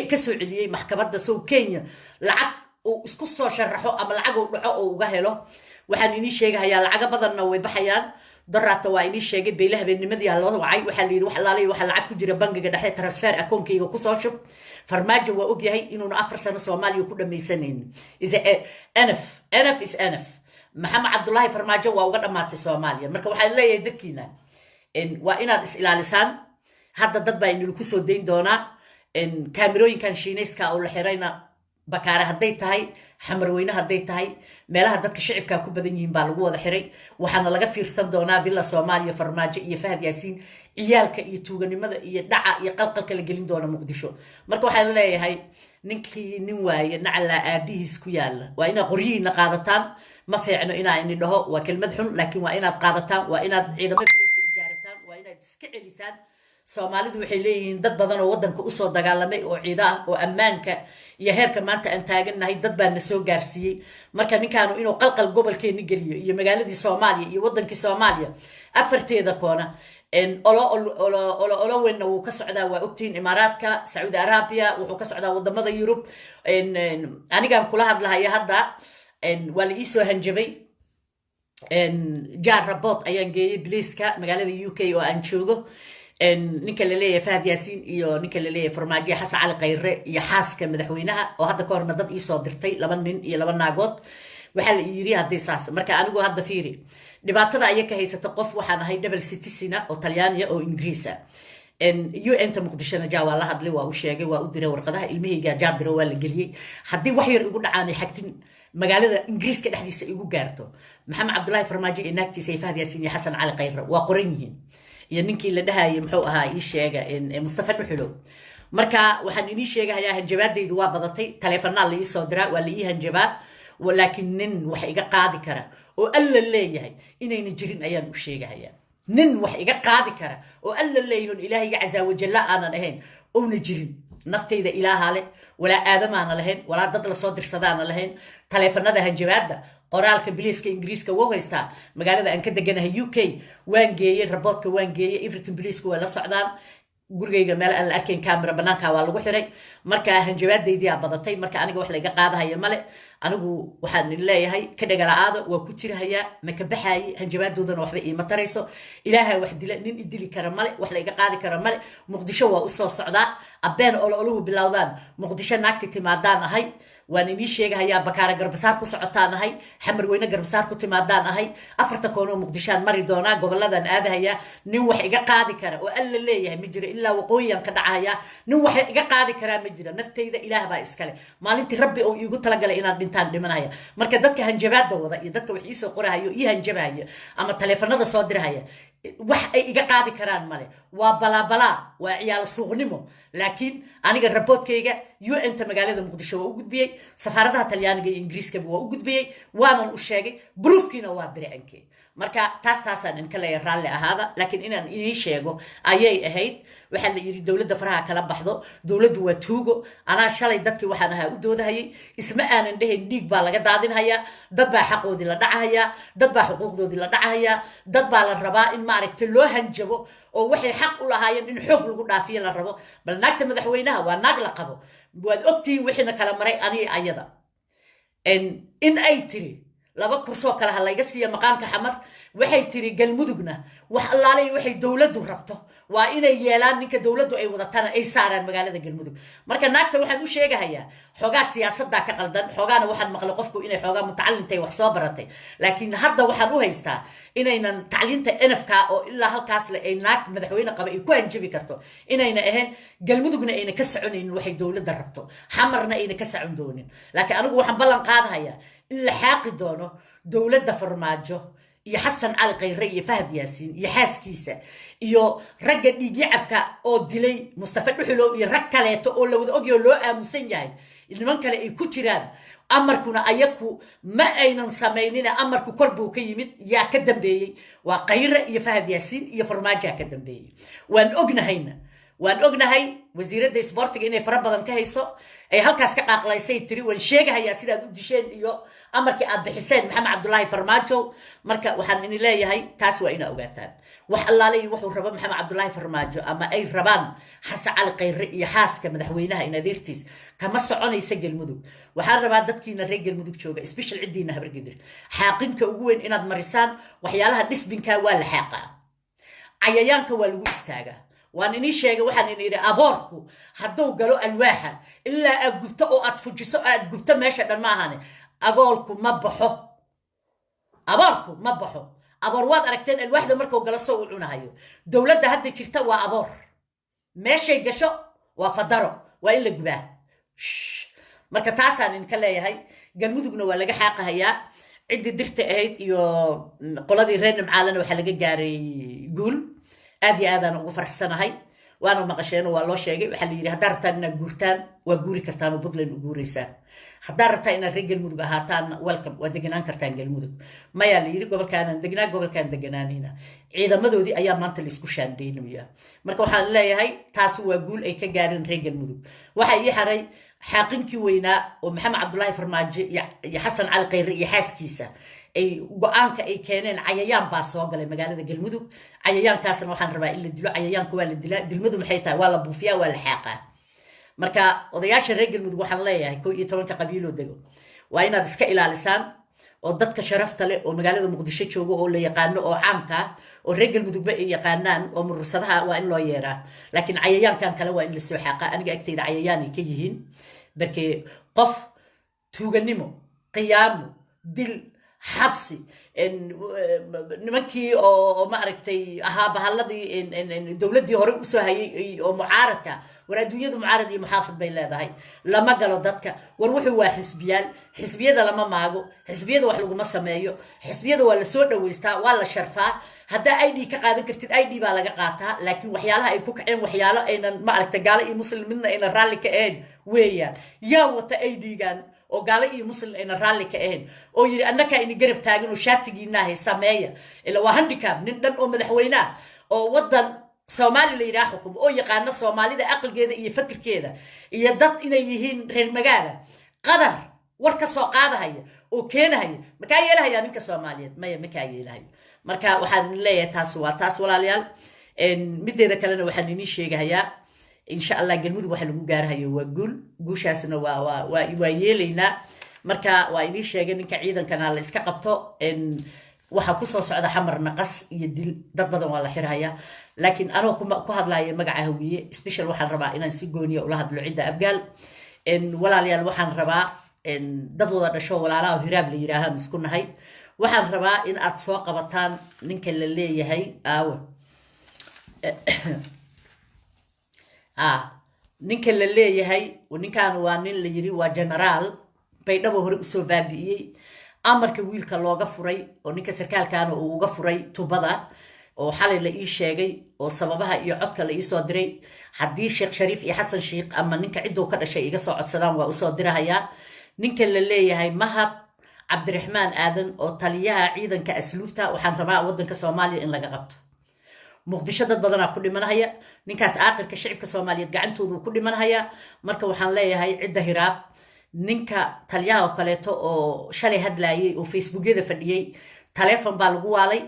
ka soo celiyey maxkamadda sow kenya lacag uu isku soo sharaxo ama lacag uu dhaco oo uga helo waxaan inii sheegahayaa lacaga badanna way baxayaan daraata waa inii sheegay beyle habeennimadii loo wacay waxaa layidhi wax laalay waxa lacag ku jira bangiga dhexe transfer akoonkayga kusoo shub farmaajo waa ogyahay inuuna 4 sano soomaaliya ku dhammaysanaynin nf is nf maxamed cabdulaahi farmaajo waa uga dhammaatay soomaaliya marka waxaan leeyahay dadkiina waa inaad is ilaalisaan hadda dad baa inuu kusoo dayn doonaa kaamirooyinkan shiinayska oo la xirayna bakaare hadday tahay xamarweyne hadday tahay meelaha dadka shicibka ku badan yihiin baa lagu wada xiray waxaana laga fiirsan doonaa villa soomaaliya farmaajo iyo fahad yaasiin ciyaalka iyo tuuganimada iyo dhaca iyo qalqalka la gelin doona muqdisho marka waxaan leeyahay ninkii nin waaye nacala aabihiis ku yaala waa inaad qoryihiina qaadataan ma fiicno inaa ini dhaho waa kelmad xun laakiin waa inaad qaadataan waa inaad ciidamo bilaysa ijaarataan waa inaad iska celisaan soomaalidu waxay leeyihiin dad badan oo waddanka usoo dagaalamay oo ciido ah oo ammaanka iyo heerka maanta aan taagannahay dad baa na soo gaarsiiyey marka ninkaanu inuu qalqal gobolkeeni geliyo iyo magaaladii soomaaliya iyo waddankii soomaaliya afarteeda koona olo weynna wuu ka socdaa waa ogtihiin imaaraadka sacuudi arabiya wuxuu ka socdaa wadamada yurub anigaan kula hadlahaya hadda waa la iisoo hanjabay jaar rabood ayaan geeyey biliiska magaalada UK oo aan joogo ninka la leeyahay fahad yaasiin iyo ninka la leeyahay farmaajo xasan cali khayre iyo xaaska madaxweynaha oo hadda ka horna dad ii soo dirtay 2 nin iyo 2 naagood waxaa la yiri hadday saas marka anigu hadda fiiri dhibaatada ayaa ka haysata qof waxaan ahay double citizen oo talyaaniya oo ingiriisa UN-ta muqdishona jaa waa la hadlay waa u sheegay waa u diray warqadaha ilmahayga jaadiro waa la geliyey haddii wax yar igu dhacaan ay xagtin magaalada ingiriiska dhexdiisa igu gaarto maxamed cabdulaahi farmaajo iyo naagtiisa ay fahad yaasiin iyo xasan cali khayre waa qoran yihiin iyo ninkii la dhahayay muxuu ahaa ii sheega mustafa dhuxulow marka waxaan inii sheegahayaa hanjabaadaydu waa badatay taleefanaa la ii soo diraa waa la ii hanjabaa laakiin nin wax iga qaadi kara oo alla leeyahay inayna jirin ayaan u sheegahayaa nin wax iga qaadi kara oo alla leeyahay ilaahayga casaa wajalla aanan ahayn oona jirin naftayda ilaaha leh walaa aadamaana lahayn walaa dad la soo dirsadaana lahayn taleefanada hanjabaadda qoraalka biliiska ingiriiska wuu haystaa magaalada aan ka deganahay UK waan geeyey raboodka waan geeyey everything biliiska waa la socdaan gurigayga meel aan la arkayn camera banaanka waa lagu xiray marka hanjabaadaydii aa badatay marka aniga wax la iga qaadahaya male anigu waxaan leeyahay ka dhagalaada waa ku jirahayaa ma ka baxaayay hanjabaadoodana waxba iima tarayso ilaahay wax dila nin idili kara male wax la iga qaadi kara male muqdisho waa u soo socdaa abeen oluhu bilowdaan muqdisho naagti timaadaan ahay waan inii sheegahayaa bakaara garbasaar ku socotaan ahay xamarweyne garbasaar ku timaadaan ahay 4 koonoo muqdishaan mari doonaa goboladan aadahayaa nin wax iga qaadi kara oo alla leeyahay ma jiro ilaa waqooyiyan ka dhacahayaa nin wax iga qaadi karaa ma jiro naftayda ilaah baa iskale maalintii rabbi oo iigu talagalay inaan dhintaan dhimanaya marka dadka hanjabaada wada iyo dadka wax ii soo qorahayo ii hanjabahaya ama taleefanada soo dirahaya wax ay iga qaadi karaan male waa balaabalaa waa ciyaal suuqnimo laakiin aniga raboodkayga UN-ta magaalada muqdisho waa u gudbiyey safaaradaha talyaaniga iyo ingiriiska waa u gudbiyey waanan u sheegay proofkiina waa diray ankee marka taasaan in kale raalli ahaada laakiin inaan inii sheego ayay ahayd waxaa la yiri dawladda faraha kala baxdo dawladdu waa tuugo anaa shalay dadkii waxaan ahaa u doodahayay isma aanan dhahayn dhiig baa laga daadinhayaa dad baa xaqoodii la dhacahayaa dad baa xuquuqdoodii la dhacahayaa dad baa la rabaa in maaragtay loo hanjabo oo waxay xaq u lahaayeen in xoog lagu dhaafiyo la rabo bal naagta madaxweynaha waa naag la qabo waad ogtihiin wixiina kala maray aniga ayada in ay tiri 2 kursoo kale ha layga siiyo maqaamka xamar waxay tiri galmudugna wax allaalay waxay dawladdu rabto waa inay yeelaan ninka dawladdu ay wadatana ay saaraan magaalada galmudug marka naagta waxaan u sheegahayaa xogaa siyaasadda ka qaldan xogaana waxaan maqlay qofku inay xogaa mutacallintay wax soo baratay laakiin hadda waxaan u haystaa inaynan tacliinta NFK oo ilaa halkaas la ay naag madaxweyne qaba ay ku hanjabi karto inayna ahayn galmudugna ayna ka soconaynin waxay dawladda rabto xamarna ayna ka socon doonin laakiin anigu waxaan ballan qaadahayaa in la xaaqi doono dawladda farmaajo iyo xasan cali khayre iyo fahad yaasiin iyo xaaskiisa iyo ragga dhiigyacabka oo dilay mustafa dhuxulow iyo rag kaleeto oo la wada ogyahay loo aamusan yahay niman kale ay ku jiraan amarkuna ayaku ma aynan sameynina amarku kor buu ka yimid yaa ka dambeeyey waa khayre iyo fahad yaasiin iyo farmaajo ka dambeeyey waan ognahayna waan ognahay wasiiradda isboortiga inay fara badan ka hayso ay halkaas ka qaaqlaysay tiri waan sheegahayaa sidaad u disheen iyo amarkii aad bixiseen maxamed cabdulaahi farmaajo marka waxaan ini leeyahay taas waa inaa ogaataan wax allaale iyo wuxuu rabo maxamed cabdulaahi farmaajo ama ay rabaan xasan cali khayre iyo xaaska madaxweynaha in adeertiis kama soconaysa galmudug waxaan rabaa dadkiina reer galmudug jooga special ciddiina habargedir xaaqinka ugu weyn inaad marisaan waxyaalaha dhisbinkaa waa la xaaqaa cayayaanka waa lagu istaagaa waan inii sheegay waxaan ini yidhi aboorku hadduu galo alwaaxa ilaa aad gubto oo aad fujiso aad gubto meesha dhan ma ahane agoolku ma baxo aboorku ma baxo aboor waad aragteen alwaaxda markuu galo soo u cunahayo dowladda hadda jirta waa aboor meeshay gasho waa fadaro waa in la gubaa marka taasaan idinka leeyahay galmudugna waa laga xaaqahayaa ciddii dirta ahayd iyo qoladii reer nimcaalena waxaa laga gaaray guul aad iyo aadaan ugu faraxsanahay waana maqasheen waa loo sheegay waxaa la yidhi haddaa rabtaan inaad guurtaan waa guuri kartaan oo puntland u guuraysaan haddaa rabtaan inaad reer galmudug ahaataan welcome waa deganaan kartaan galmudug mayaa la yidhi gobolkaanaan degnaa gobolkaan deganaanayna ciidamadoodii ayaa maanta la isku shaandhaynaya marka waxaan leeyahay taasi waa guul ay ka gaareen reer galmudug waxaa ii xaray xaaqinkii weynaa oo maxamed cabdulaahi farmaajo iyo xasan cali khayre iyo xaaskiisa ay go-aanka ay keeneen cayayaan baa soo galay magaalada galmudug cayayaankaasna waxaan rabaa in la dilo cayayaanka waa la dilaa dilmadu maxay tahay waa la buufiyaa waa la xaaqaa marka odayaasha reer galmudug waxaan leeyahay 11 qabiiloo dego waa inaad iska ilaalisaan oo dadka sharafta leh oo magaalada muqdisho jooga oo la yaqaano oo caamka ah oo reer galmudugba ay yaqaanaan oo murursadaha waa in loo yeeraa laakiin cayayaankan kale waa in la soo xaaqaa aniga agtayda cayayaan ay ka yihiin barkee qof tuuganimo qiyaamo dil xabsi nimankii oo ma aragtay ahaa bahalladii dowladdii hore usoo hayay oo mucaaradka war adduunyadu mucaarad iyo muxaafid bay leedahay lama galo dadka war wuxuu waa xisbiyaal xisbiyada lama maago xisbiyada wax laguma sameeyo xisbiyada waa la soo dhaweystaa waa la sharfaa haddaa id ka qaadan kartid id baa laga qaataa laakiin waxyaalaha ay ku kaceen waxyaalo aynan ma aragtay gaalo iyo muslim midna aynan raalli ka ahayn weeyaan yaa wata idgan oo gaalo iyo muslim aynan raalli ka ahayn oo yidhi annakaa ini garab taagan oo shaatigiinaahay sameeya ila waa handicap nin dhan oo madaxweynaha oo waddan soomaali la yidhaha xukumo oo yaqaano soomaalida aqligeeda iyo fakirkeeda iyo dad inay yihiin reer magaala qadar war ka soo qaadahaya oo keenahaya makaa yeelahaya ninka soomaaliyeed maya makaa yeelahayo marka waxaan leeyahay taas waa taas walaalayaal mideeda kalena waxaan inii sheegahayaa insha allah galmudug waxa lagu gaarahayo waa guul guushaasna waa yeelaynaa marka waa inii sheegay ninka ciidankana la iska qabto waxaa kusoo socda xamar naqas iyo dil dad badan waa la xirhayaa laakiin anoo ku hadlaya magaca hawiye special waxaan rabaa inaan si gooniya ula hadlo cidda abgaal walaalayaal waxaan rabaa dad wada dhasho walaalaha hiraab la yidhaahaan isku nahay waxaan rabaa in aad soo qabataan ninka la leeyahay aawe ninka la leeyahay ninkan waa nin la yiri waa generaal baydhabo hore usoo baabi'iyey amarka wiilka looga furay oo ninka sarkaalkaana uu uga furay tubada oo xalay la ii sheegay oo sababaha iyo codka la ii soo diray haddii sheekh shariif iyo xasan sheekh ama ninka cidduu ka dhashay iga soo codsadaan waa usoo dirahayaa ninka la leeyahay mahad cabdiraxmaan aadan oo taliyaha ciidanka asluubta waxaan rabaa waddanka soomaaliya in laga qabto muqdisho dad badanaa ku dhimanahaya ninkaas aaqirka shicibka soomaaliyeed gacantoodu ku dhimanahaya marka waxaan leeyahay cidda hiraab ninka taliyaha oo kaleeto oo shalay hadlaayay oo facebookyada fadhiyey taleefon baa lagu waalay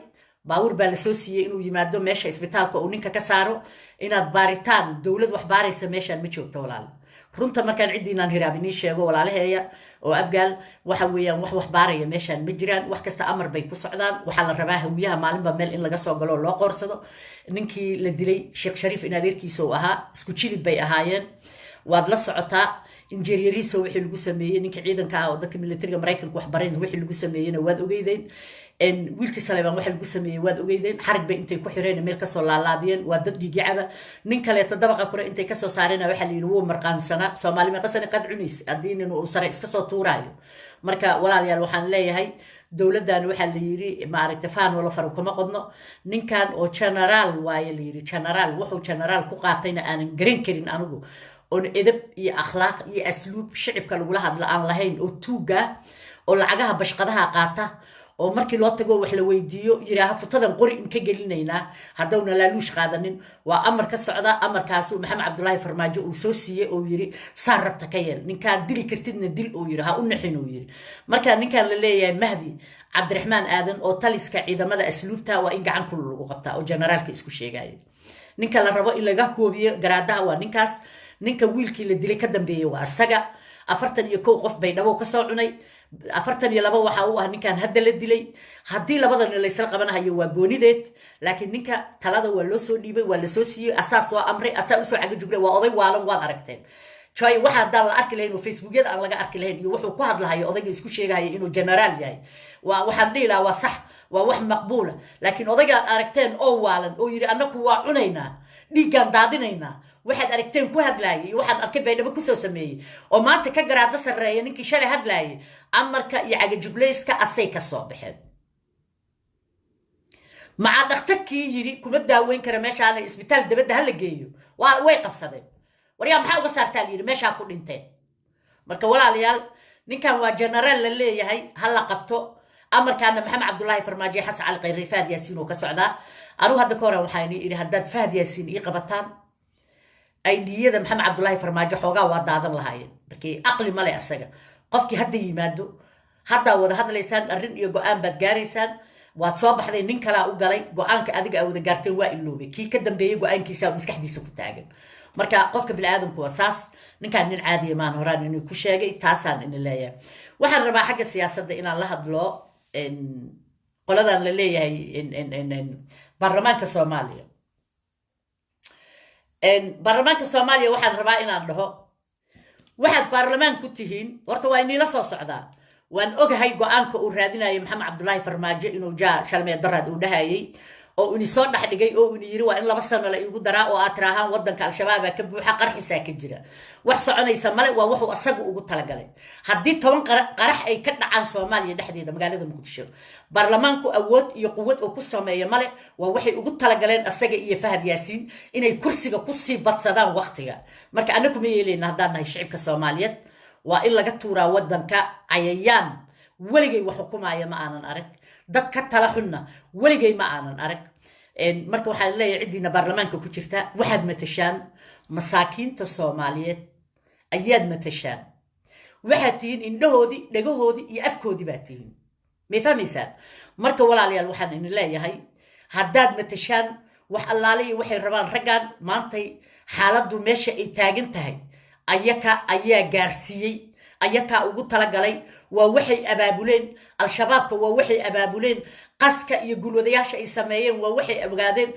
baawur baa lasoo siiyey inuu yimaado meesha isbitaalka uu ninka ka saaro inaad baaritaan dowlad wax baaraysa meeshaan ma joogto walaal runta markaan ciddiinaan hiraab inii sheego walaalaheeya oo abgaal waxa weeyaan wax baaraya meeshaan ma jiraan wax kasta amar bay ku socdaan waxaa la rabaa hawiyaha maalinba meel in laga soo galo oo loo qoorsado ninkii la dilay sheekh shariif in adeerkiisa uu ahaa isku jilid bay ahaayeen waad la socotaa injineeriso wixii lagu sameeyey ninka ciidanka ah oo dadka militariga maraykanka wax barayn wixii lagu sameeyeyna waad ogeydeen wiilkii saleebaan waxa lagu sameeyey waad ogeydeen xarig bay intay ku xireen meel kasoo laalaadiyeen waa dad dhigicaba nin kaleeto dabaqa kore intay kasoo saareen waxaa la yidhi wuu marqaansanaa soomaali meeqasani qad cunaysa haddii nin uu sare iska soo tuuraayo marka walaalayaal waxaan leeyahay dowladdan waxaa la yidhi maaragtay faan wala faru kuma qodno ninkan oo generaal waaye la yidhi generaal wuxuu generaal ku qaatayna aanan garan karin anigu oon edab iyo akhlaaq iyo asluub shicibka lagula hadla aan lahayn oo tuuga oo lacagaha bashqadaha qaata oo markii loo tago wax la weydiiyo yiraaha futadan qori in ka gelinayna hadawna laaluush qaadanin waa amar ka socda amarkaas maxamed cabdullaahi farmaajo uu soo siiyay oo yiri saar rabta ka yeel ninkaan dili kartidna dil oo yiri ha u naxin oo yiri marka ninkaan la leeyahay mahdi cabdiraxmaan aadan oo taliska ciidamada asluubta waa in gacan kul lagu qabtaa oo generaalka isku sheegay ninka la rabo in laga hoobiyo garaadaha waa ninkaas ninka wiilkii la dilay ka dambeeyay waa asaga 41 qof bay dhabow ka soo cunay 42 waxa uu ah ninkan hadda la dilay hadii labadan la isla qabanayo waa goonideed laakiin ninka talada waa loo soo dhiibay waa la soo siiyay asaas soo amray asaas soo caga juglay waa oday waalan waad aragteen joy waxa dal arki lahayn oo facebookyada aan laga arki lahayn iyo wuxuu ku hadlahayo odayga isku sheegayo inuu generaal yahay waxaan dhihi lahaa waa sax waa wax maqbuula laakiin odayga aragteen oo waalan oo yiri annagu waa cunaynaa dhiigan daadinaynaa waxaad aragteen ku hadlaayay waxaan arkay baydhabo ku soo sameeyay oo maanta ka garaada sareeya ninkii shalay hadlaayay amarka iyo caga jugleyska asay ka soo baxeen maca dhakhtarkii yiri kuma daaweyn kara meeshaan isbitaal dabadda hal la geeyo way qabsadeen wariyaa maxaa uga saartaa yiri meesha ku dhinteen marka walaalayaal ninkan waa generaal la leeyahay hal la qabto amarkaana maxamed cabdullaahi farmaajo xasan cali qayri faad yaasiin oo ka socda anu hadda ka hore waxaan iri haddaad faad yaasiin ii qabataan aydiyada maxamed cabdullaahi farmaajo xoogaa waa daadan lahaayeen markii aqli male asaga qofkii hadda yimaado hadda wada hadlaysaan arrin iyo go'aan baad gaaraysaan waad soo baxday nin kala u galay go'aanka adiga wada gaarteen waa iloobay kii ka dambeeyay go'aankiisa maskaxdiisa ku taagan marka qofka bini'aadamku waa saas ninkaan nin caadi maan horaan inuu ku sheegay taasaan in leeyahay waxaan rabaa xagga siyaasadda inaan la hadlo qoladan la leeyahay baarlamaanka Soomaaliya baarlamaanka Soomaaliya waxaan rabaa inaan dhaho waxaad baarlamaan ku tihiin horta waa inii la soo socdaa waan ogahay go'aanka uu raadinayo maxamed cabdullaahi farmaajo inuu shalmee darad uu dhahayay oo uu soo dhaxdhigay oo uu yiri waa in 2 sano la igu daraa oo aad raahan wadanka al-shabaab ka buuxa qarxiisa ka jira wax soconaysa male waa wuxuu asagu ugu talagalay hadii 10 qarax ay ka dhacaan Soomaaliya dhexdeeda magaalada Muqdisho baarlamaanku awood iyo quwad oo ku sameeyo male waa waxay ugu talagaleen asaga iyo Fahad Yaasiin inay kursiga ku sii badsadaan waqtiga marka anagu ma yeelayna hadaan nahay shacabka Soomaaliyeed waa in laga tuuraa wadanka cayayaan waligay wax xukumaaya ma aanan arag dad ka tala xunna waligay ma aanan arag marka waxaan leeyahay ciidina baarlamaanka ku jirta waxaad matashaan masaakiinta Soomaaliyeed ayaad matashaan waxaad tihiin indhahoodii dhagahoodii iyo afkoodii baad tihiin ma fahmaysaan marka walaalayaal waxaan in leeyahay haddaad matashaan wax allaale iyo waxay rabaan raggan maantay xaaladdu meesha ay taagan tahay ayaa gaarsiiyay ayakaa ugu talagalay waa waxay abaabuleen al-shabaabka waa waxay abaabuleen qaska iyo gulwadayaasha ay sameeyeen waa waxay ogaadeen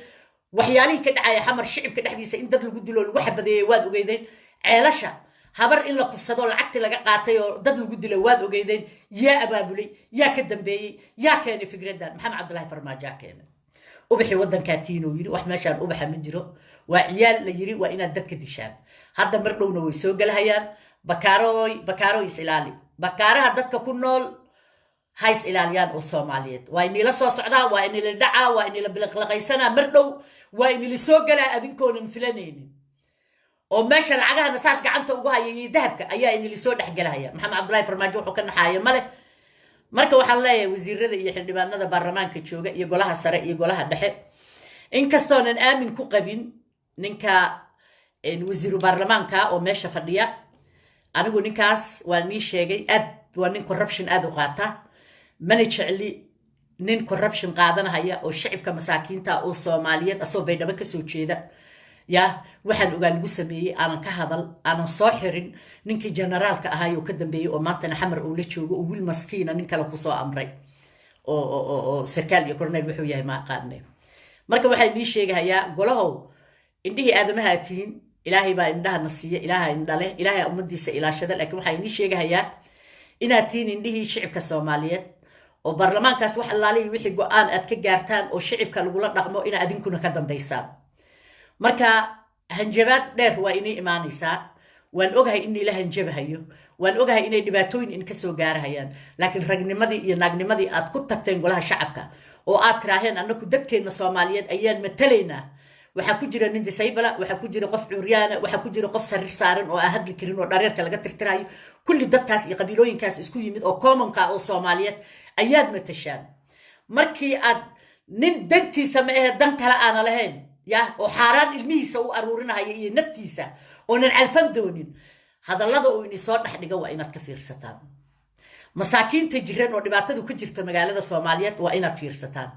waxyaalihii ka dhacay xamar shicibka dhexdiisa in dad lagu dilo lagu xabadeeyay waad ogeydeen ceelasha habar in la kufsado lacagti laga qaatay oo dad lagu dilay waad ogeydeen yaa abaabulay yaa ka dambeeyay yaa keenay fikradan maxamed cabdullaahi farmaajo keenay ubaxi wadanka tiino yiri wax meeshaan ubaxa ma jiro waa ciyaal la yiri waa inaad dadka dishaan hadda mar dhowna way soo galahayaan bakaaroy is ilaali bakaaraha dadka ku nool hays ilaaliyaan oo Soomaaliyeed waa in la soo socdaa waa in la dhacaa waa in la bilaqlaqaysana mar dhow waa in la soo galaa adinkoonan filanaynin oo meesha lacagaha nasaas gacanta ugu hayay dahabka ayaa in la soo dhaxgalaya maxamed cabdullaahi farmaajo wuxuu ka naxaaya male marka waxaan leeyahay wasiirada iyo xildhibaanada baarlamaanka jooga iyo golaha sare iyo golaha dhexe in kastoonan aamin ku qabin ninka wasiiru baarlamaanka oo meesha fadhiya anigu ninkaas waa nii sheegay waa nin corruption aad u qaata mana jecli nin corruption qaadanaya oo shacabka masaakiinta oo Soomaaliyeed asoo baydhabo ka soo jeeda waxaan ogaan lagu sameeyay aanan ka hadal aanan soo xirin ninkii generaalka ahaa oo ka dambeeyay oo maantana xamar uu la joogo oo wiil maskiina nin kale ku soo amray oo sarkaal iyo korneyl wuxuu yahay ma qaadnay marka waxay ii sheegayaa golahow indhihii aadamaha tihiin ilaahay baa indhaha nasiya ilaahay indhale ilaahay ummadiisa ilaashada laakiin waxay ii sheegayaa inaad tihiin indhihii shacabka Soomaaliyeed oo baarlamaankaas wax allaale wixii go'aan aad ka gaartaan oo shacabka lagu la dhaqmo in adinkuna ka dambeysaan marka hanjabaad dheer waa inay imaanaysaa waan ogahay in la hanjabahayo waan ogahay inay dhibaatooyin in ka soo gaarayaan laakiin ragnimadii iyo naagnimadii aad ku tagteen golaha shacabka oo aad tiraaheen annagu dadkeena Soomaaliyeed ayaan mataleynaa waxaa ku jira nin disaybala, waxaa ku jira qof curyaana, waxaa ku jira qof sariir saaran oo aan hadli karin oo dhareerka laga tirtirayo. kulli dadkaas iyo qabiilooyinkaas isku yimid oo commonka oo Soomaaliyeed ayaad matashaan. markii aad nin dantiisa ma ahe dan kale aan lahayn ya oo xaaraan ilmihiisa u aruurinayo iyo naftiisa oo nan calfan doonin, hadallada uu in soo dhaxdhiga waa inaad ka fiirsataan. masaakiinta jiran oo dhibaatadu ku jirta magaalada Soomaaliyeed waa inaad fiirsataan.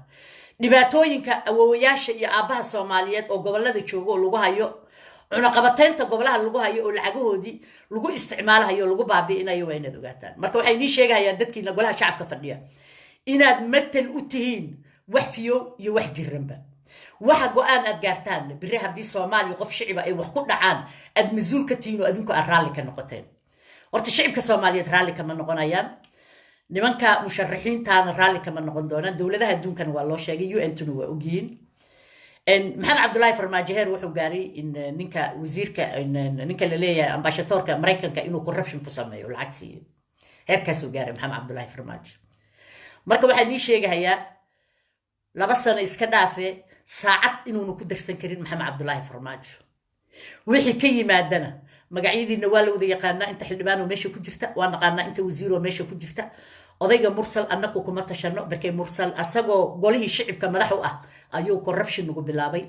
dhibaatooyinka awoowayaasha iyo aabaha Soomaaliyeed oo gobolada jooga oo lagu hayo, cunaqabateynta gobolaha lagu hayo oo lacagahoodii lagu isticmaalayo lagu baabi'inayo waa inaad ogaataan. marka waxay nii sheegayaan dadkiina golaha shacabka fadhiya inaad matal u tihiin wax fiyo iyo wax jiranba. waxa go'aan aad gaartaan biri haddii Soomaaliya qof shicib ay wax ku dhacaan aad masuul ka tihiin oo adinku aad raalli ka noqoteen. horta shicibka Soomaaliyeed raalli kama noqonayaan, nimanka musharaxiintaana raalli kama noqon doonaan. dowladaha adduunkana waa loo sheegay, UN-tuna waa ogyihiin. maxamed cabdullaahi farmaajo heer wuxuu gaaray in ninka wasiirka ninka la leeyahay ambassadorka Mareykanka inuu corruption ku sameeyo lacag siiyo. heerkaasuu gaaray maxamed cabdullaahi farmaajo. marka waxaan ii sheegayaa 2 sano iska dhaafe saacad inuuna ku darsan karin maxamed cabdullaahi farmaajo. wixii ka yimaadana magacyadiina waa la wada yaqaanaa. inta xildhibaan oo meesha ku jirta waa naqaanaa, inta wasiir oo meesha ku jirta. odayga mursal annagu kuma tashano, barkay mursal asagoo golihii shicibka madax u ah ayuu corruption nagu bilaabay.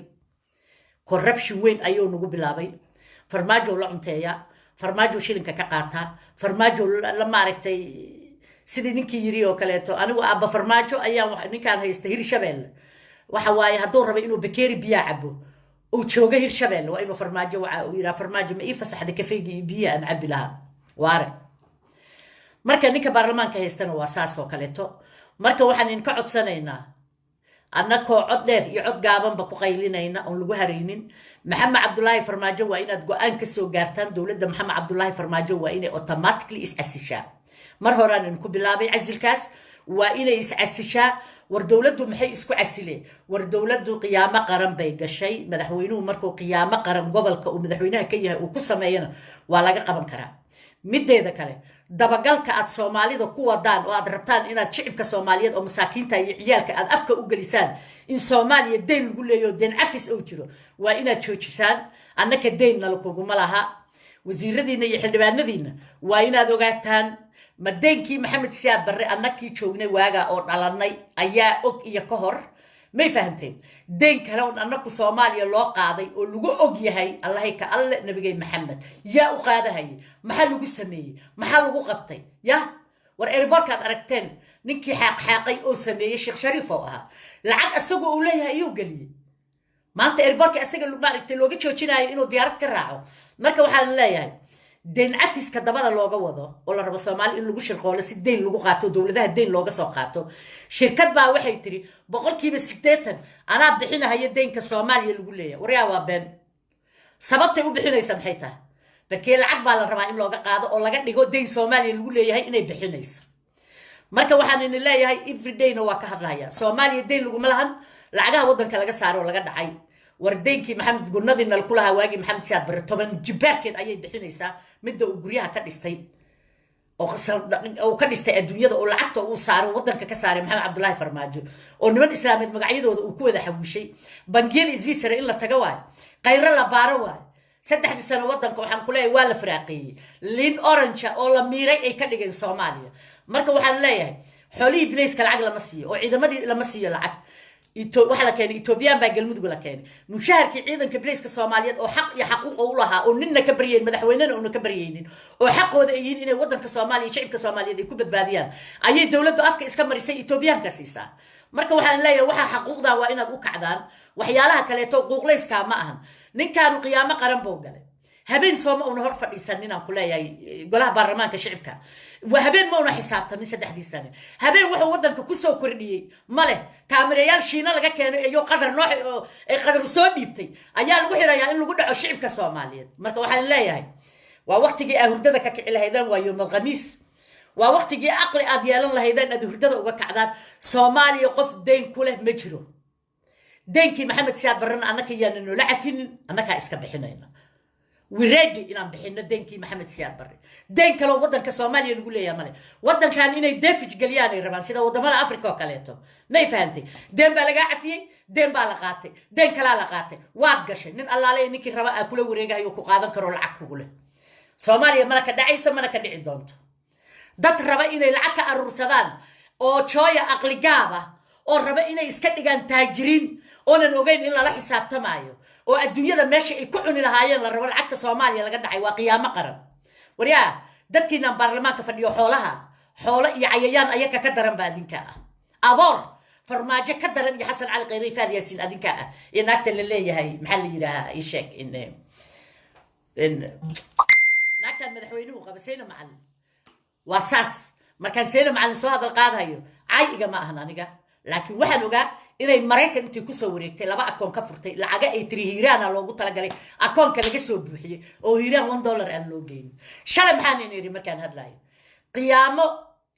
corruption weyn ayuu nagu bilaabay. farmaajo la cunteeyaa, farmaajo shilinka ka qaataa, farmaajo la maaragtay sidii ninkii yiri oo kaleeto. anigu aabba farmaajo ayaan ninkaan haysta Hirshabeelle. waxa waaye hadduu rabo inuu bakeeri biyaa cabo uu jooga Hirshabeelle waa inuu farmaajo waxa uu yiraahdo farmaajo ma ii fasaxda kafeeyga biyo aan cabi lahaa waare. marka ninka baarlamaanka haystana waa saas oo kaleeto. marka waxaan in ka codsanaynaa annakoo cod dheer iyo cod gaabanba ku qaylinayna oon lagu haraynin. maxamed cabdullaahi farmaajo waa inaad go'aan ka soo gaartaan. dowladda maxamed cabdullaahi farmaajo waa inay automatically is-casishaa. mar horaan in ku bilaabay casilkaas waa inay is-casishaa. war dowladdu maxay isku casileen? war dowladdu qiyaamo qaran bay gashay. madaxweynuhu markuu qiyaamo qaran gobolka uu madaxweynaha ka yahay uu ku sameeyana waa laga qaban karaa. mideeda kale dabagalka aad Soomaalida ku wadaan oo aad rabtaan inaad shicibka Soomaaliyeed oo masaakiinta iyo ciyaalka aad afka u gelisaan in Soomaaliya deyn lagu leeyo deyn cafis oo jiro waa inaad joojisaan. annaka deynna laguma laha. wasiiradiina iyo xildhibaanadiina waa inaad ogaataan madeenkii maxamed siyaad barre annakii joognay waaga oo dhalanay ayaa og iyo ka hor may fahanteen. deyn kale oo annaku Soomaaliya loo qaaday oo lagu og yahay allahay ka alle nabigay maxamed yaa u qaadahay. maxaa lagu sameeyay? maxaa lagu qabtay? ya war airportkaad aragteen ninkii xaaqay oo sameeyay Sheekh Shariif oo ahaa lacag asagoo uu leeyahay ayuu galiyay. maanta airportka asaga maaragtay looga joojinayo inuu diyaarad ka raaco. marka waxaan leeyahay deyn cafiska dabada looga wado oo la rabo Soomaali in lagu shirqoolo si deyn lagu qaato dowladaha deyn looga soo qaato. shirkad baa waxay tiri 80% anaa bixinayo deynka Soomaaliya lagu leeyahay. waryaa waa been. sababtay u bixinaysa maxay tahay? bakee lacag baa la rabaa in looga qaado oo laga dhigo deyn Soomaaliya lagu leeyahay inay bixinayso. marka waxaan in leeyahay everydayna waa ka hadlayaa Soomaaliya deyn laguma lahan. lacagaha wadanka laga saaro oo laga dhacay wardeenkii maxamed gurnadina ku lahaa waagi maxamed siyaad barre 10 jibaarkeed ayay bixinaysaa. midda uu guryaha ka dhistay oo ka dhistay adduunyada oo lacagta uu saaro wadanka ka saaray maxamed cabdullaahi farmaajo oo niman islaameed magacyadooda uu ku wada xawishay. bangiyada Switzerland in la tago waay, qayro la baaro waay. 3 sano wadanka waxaan ku leeyahay waa la firaaqeeyay. lin orange oo la miiray ay ka dhigeen Soomaaliya. marka waxaan leeyahay xoolihii bilayska lacag lama siiyo oo ciidamadii lama siiyo lacag. waxa la keenay Ethiopian baa galmudug la keenay mushaharkii ciidanka bilayska Soomaaliyeed oo xaq iyo xaquuq u lahaa oo ninna ka bariyeen madaxweynena oo ka bariyeen oo xaqooda ay yihiin inay wadanka Soomaaliya shicibka Soomaaliyeed ay ku badbaadiyaan ayay dawladdu afka iska marisay Ethiopian ka siisaa. marka waxaan leeyahay waxa xaquuqda waa inaad u kacdaan. waxyaalaha kale oo quuqleyska ma ahan. ninkan qiyaamo qaran buu galay. habeen Sooma oo hor fadhiisan inaan ku leeyahay golaha baarlamaanka shicibka habeen ma una xisaabtamin 3 sano. habeen wuxuu wadanka ku soo kordhiyay male kaamirayaal Shiina laga keenay iyo qadar nooc ee qadar soo dhiibtay ayaa lagu xirayaa in lagu dhaco shicibka Soomaaliyeed. marka waxaan leeyahay waa waqtigii ay hurdada ka kici lahaydaan waa yawm al-khamiis. waa waqtigii aqli aad yeelan lahaydaan aad hurdada uga kacdaan. Soomaaliya qof deyn ku leh ma jiro. deenkii maxamed siyaad barre annaka yaanno la cafin annaka iska bixinayna. وريدي إلى بحنا دينكي محمد سياد بري دين كلو ودن كسوماليا نقول يا مالي ودن كان إني دافج قلياني ربان سيدا ودن مال أفريقيا وكاليتو ما يفهمتي دين بالغا عفية دين بالغاتي دين كلا لغاتي واد قشي نين الله علي نيكي ربا أكله وريقا يوكو قادن كرو العكو قوله سوماليا ملكا دعيسة ملكا دعي دونت دات ربا إني العكا الرسدان أو شوية أقلي قابة أو ربا إني إسكتلقان تاجرين أونا نوغين إلا لا حساب تمايو oo adduunyada meesha ay ku cuni lahaayeen la rabo lacagta Soomaaliya laga dhacay waa qiyaamo qaran wariyaa dadkiina baarlamaanka fadhiyo xoolo iyo cayayaan ayaka ka daran baadinka ah aboor farmaajo ka daran iyo xasan cali qeyri faad yaasin adinka ah inaagta la leeyahay maxaa la yiraahdaa ii sheeg in naagta madaxweynuhu qabasayna macallin waa saas markaan sayna macallin soo hadal qaadayo ay iga ma ahan aniga laakiin waxaan ogaa inay Mareykan intii ku soo wareegtay laba akoon ka furtay lacaga ay tiri hiiraan loogu tala galay akoonka laga soo buuxiyay oo hiiraan $1 aan loo geeyay shalay maxaan iniri markaan hadlayo qiyaamo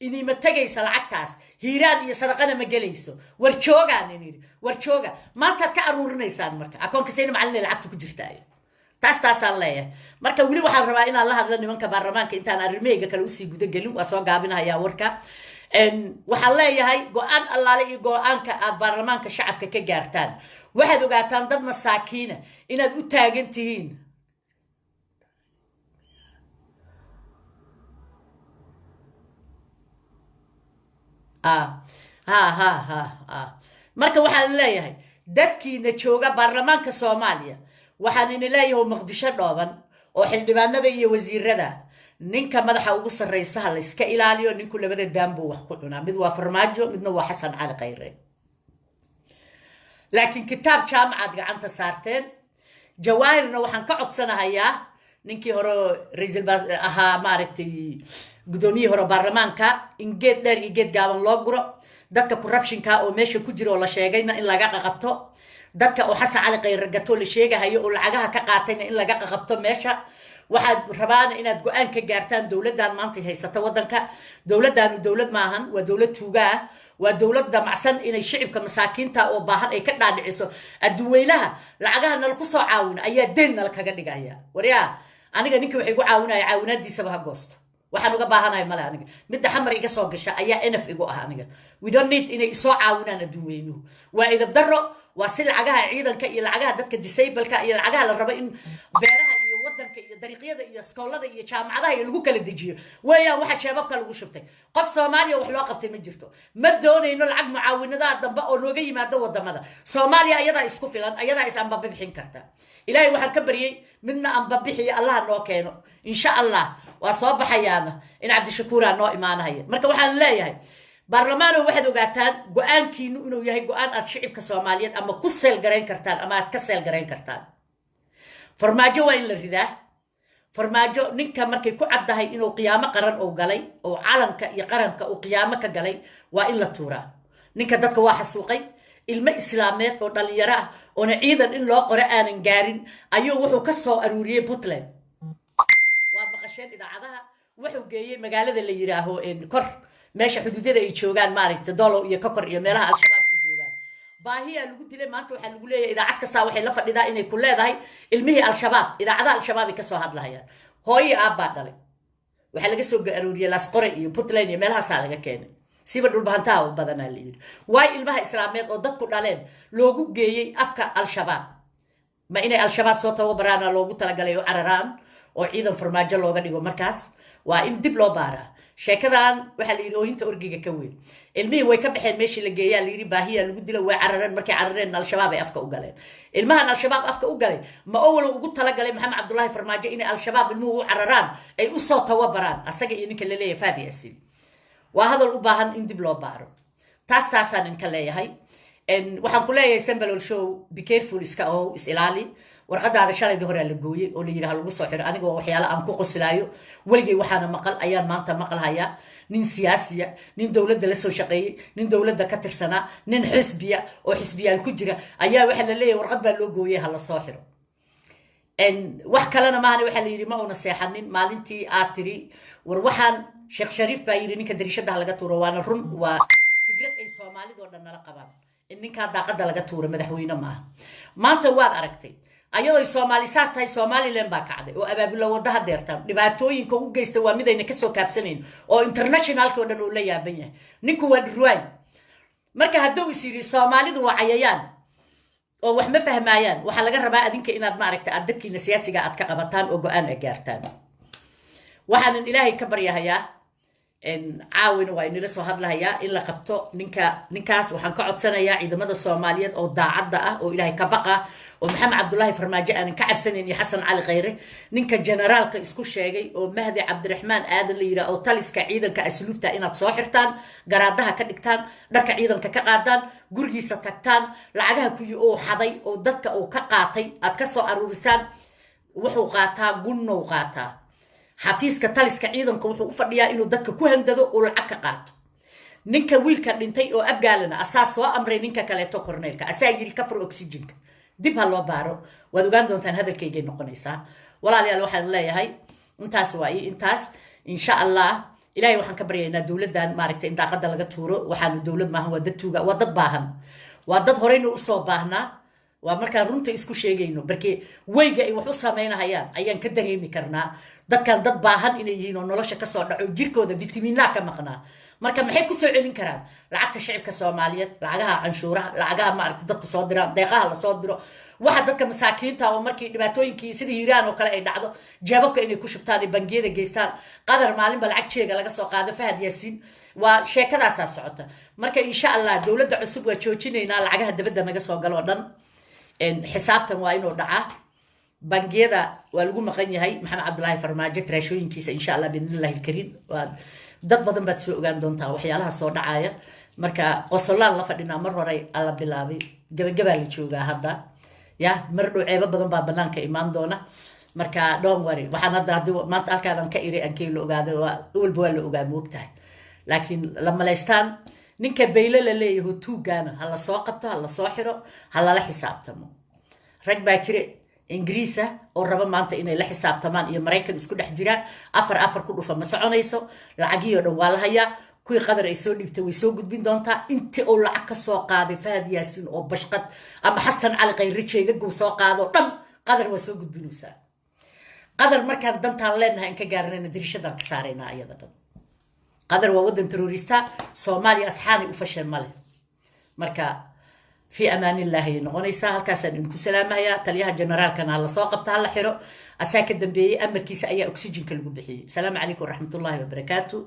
inii ma tagaysa lacagtaas hiiraan iyo sadaqana ma galayso war joogaan iniri war jooga maanta ka aruurinaysaan marka akoonka sayna macallin lacagta ku jirtaa taasaan leeyahay marka wali waxaan rabaa inaan la hadlo nimanka baarlamaanka intaan arrimeeyga kale u sii guda gelin waa soo gaabinayaa warka waxaan leeyahay go'aan allaale iyo go'aanka aad baarlamaanka shacabka ka gaartaan waxaad ogaataan dad masaakiina inaad u taagan tihiin marka waxaan leeyahay dadkiina jooga baarlamaanka Soomaaliya waxaan in leeyahay Muqdisho dhooban oo xildhibaanada iyo wasiirada ninka madaxa ugu sarreysa la iska ilaaliyo ninku labada daanbo wax ku cunaa mid waa farmaajo midna waa xasan cali qeyri laakiin kitaab jaamacad gacanta saarteen jawaahirna waxaan ka codsanayaa ninkii hore ra'iisul ahaa maaragtay gudoomiye hore baarlamaanka in geed dheer iyo geed gaaban loo guro dadka corruptionka oo meesha ku jiro la sheegayna in laga qabto dadka oo xasan cali qeyri gato la sheegayo oo lacagaha ka qaatayna in laga qabto meesha waxaad rabaan inaad go'aan ka gaartaan dawladdan maanta haysata wadanka dawladdan dawlad maahan waa dawlad tuuga ah waa dawlad damacsan inay shacabka masaakiinta oo baahan ay ka dhaadhiciso adduweynaha lacagaha nal ku soo caawin ayaa deen nal kaga dhigaya wariyaa aniga ninka waxay ku caawinaya caawinaadiisaba ha goosto waxaan uga baahanahay male aniga midda xamar iga soo gasha ayaa NF igu ah aniga we don't need inay soo caawinaan adduweynuhu waa idab darro waa si lacagaha ciidanka iyo lacagaha dadka disableka iyo lacagaha la rabo in beeraha wadanka iyo dariiqyada iyo iskoolada iyo jaamacadaha iyo lagu kala dejiyo weeyaan waxa jeebabka lagu shubtay qof Soomaaliya wax loo qabtay ma jirto ma doonayno lacag mucaawinada dambe oo looga yimaado wadamada Soomaaliya ayada isku filan ayada is aan babixin karta ilaahay waxaan ka bariyay midna aan babixiyo Allah noo keeno insha Allah waa soo baxayaana in Cabdishakuur noo imaanahay marka waxaan leeyahay baarlamaanku waxaad ogaataan go'aankiinu inuu yahay go'aan aad shacabka Soomaaliyeed ama ku seel gareyn kartaan ama aad ka seel gareyn kartaan farmaajo waa in la ridaa farmaajo ninka markay ku caddahay inuu qiyaamo qaran oo galay oo calanka iyo qaranka uu qiyaamo ka galay waa in la tuuraa ninka dadka waa xasuuqay ilmo islaameed oo dhalinyaro ah oo ciidan in loo qoro aanan gaarin ayuu wuxuu ka soo aruuriyay Puntland waa maqasheen idaacadaha wuxuu geeyay magaalada la yiraaho kor meesha xuduudada ay joogaan maaragtay dolo iyo ka kor iyo meelaha al-shabaab ku joogaan baahiya lagu dilay maanta waxa lagu leeyahay idaacad kasta waxay la fadhidaa inay ku leedahay ilmihii al-shabaab idaacadaha al-shabaab ka soo hadlayaan hooyo aabba dhalay waxa laga soo aruuriyay Las Qore iyo Puntland iyo meelahaas laga keenay siba dhul bahantaa u badanaa la yiri way ilmaha islaameed oo dadku dhaleen loogu geeyay afka al-shabaab ma inay al-shabaab soo tababaraan loogu talagalay oo cararaan oo ciidan farmaajo looga dhigo markaas waa in dib loo baaraa sheekadan waxa la yiri oohinta orgiga ka weyn ilmihii way ka baxeen meeshii la geeyay la yiri baahiya lagu dilo way carareen markay carareen al-shabaab ay afka u galeen ilmahan al-shabaab afka u galay ma awal ugu talagalay maxamed cabdullaahi farmaajo in al-shabaab ilmuhu u cararaan ay u soo tababaraan asaga iyo ninka la leeyahay faadi asin waa hadal u baahan in dib loo baaro taasaan in ka leeyahay waxaan ku leeyahay Sambalool show be careful iska oo is ilaali warqadaada shalayda hore la gooyay oo la yiraahdo lagu soo xiro aniga waxyaalo aan ku qoslaayo waligay waxaana maqal ayaan maanta maqalhaya nin siyaasiya nin dawladda la soo shaqeeyay nin dawladda ka tirsanaa nin xisbiya oo xisbiyaan ku jira ayaa waxa la leeyahay warqad baa loo gooyay hala soo xiro wax kalena maana waxa la yiri ma una seexanin maalintii aad tiri war waxaan Sheekh Shariif baa yiri ninka darishada laga tuuro waana run waa fikrad ay Soomaalidu oo dhan la qabaan in ninka daaqada laga tuuro madaxweyne ma maanta waad aragtay ayadoo Soomaali saas tahay Somaliland baa kacday oo abaabula wadaha deertaan dhibaatooyinka u geysta waa midayna ka soo kaabsanayn oo internationalka oo dhan uu la yaaban yahay ninku waa ruwaay marka hadduu isiri Soomaalidu waa cayayaan oo wax ma fahmayaan waxa laga rabaa adinka inaad ma aragta aad dadkiina siyaasiga aad ka qabataan oo go'aan gaartaan waxaan ilaahay ka baryahayaa caawin waa inila soo hadlahayaa in la qabto ninkaas waxaan ka codsanayaa ciidamada Soomaaliyeed oo daacadda ah oo ilaahay ka baqa oo Maxamed Cabdullaahi Farmaajo aan ka cabsanayn Xasan Cali Khayre ninka generaalka isku sheegay oo Mahdi Cabdiraxmaan aadan la yiraahdo oo taliska ciidanka asluubta inaad soo xirtaan garaadaha ka dhigtaan dharka ciidanka ka qaadaan gurigiisa tagtaan lacagaha ku oo xaday oo dadka oo ka qaatay aad ka soo aruurisaan wuxuu qaataa gunnow qaataa xafiiska taliska ciidanka wuxuu u fadhiyaa inuu dadka ku handado oo lacag ka qaato ninka wiilka dhintay oo abgaalana asaas soo amray ninka kale to korneelka asaa yiri ka fur oxygenka dib ha loo baaro waad ogaan doontaan hadalkayga noqonaysaa walaalayaal waxaan leeyahay intaas waay intaas insha Allah ilaahay waxaan ka baryaynaa dawladdan maaragtay in daaqada laga tuuro waxaan dawlad maahan waa dad tuuga waa dad baahan waa dad horeyna u soo baahnaa waa markaan runta isku sheegayno barkee wayga ay wax u sameynayaan ayaan ka dareemi karnaa dadkan dad baahan inay yihiin oo nolosha ka soo dhaco jirkooda vitaminna ka maqnaa marka maxay ku soo celin karaan lacagta shacabka Soomaaliyeed lacagaha canshuuraha lacagaha maaragtay dadku soo diraan deeqaha la soo diro waxa dadka masaakiinta oo markii dhibaatooyinkii sida Hiiraan oo kale ay dhacdo jeebabka inay ku shubtaan bangiyada geystaan qadar maalinba lacag jeega laga soo qaado Fahad Yaasiin waa sheekadaas socota marka insha Allah dawladda cusub waa joojinaynaa lacagaha dabadda naga soo galo dhan xisaabtan waa inuu dhacaa bangiyada waa lagu maqan yahay Maxamed Cabdullaahi Farmaajo trashooyinkiisa insha Allah biidnillaahi alkariim waa dad badan baad soo ogaan doontaa waxyaalaha soo dhacaya marka qosolaan la fadhinaa mar hore alla bilaabay gabagaba la joogaa hadda ya mar dhuceeba badan baa banaanka imaan doona marka don't worry waxaan hadda maanta halkaan ka iri aan keenlo ogaado walba waa la ogaa moogtahay laakiin la maleystaan ninka beyle la leeyahay tuugana hala soo qabto hala soo xiro hala la xisaabtamo rag baa jire Ingiriisa oo raba maanta inay la xisaabtamaan iyo Mareykan isku dhex jiraan afar ku dhufa ma soconayso lacagiyo dhan waa la hayaa kuwii qadar ay soo dhibtay way soo gudbin doontaa intii oo lacag ka soo qaaday Fahad Yaasiin oo bashqad ama Xasan Cali Khayre jeega uu soo qaado dhan qadar waa soo gudbinaysaa qadar markaan dantaan leenahay in ka gaarnayna dirishadan ka saaraynaa ayada dhan qadar waa wadan terrorista Soomaaliya asxaani u fashan male marka في أمان الله نغنيسا هالكاسن إنكو سلامة يا تليها جنرال كان هلا ساقبت هلا حرو أساكد دنبي أمر كيس أي أكسجين كل جبحي سلام عليكم ورحمة الله وبركاته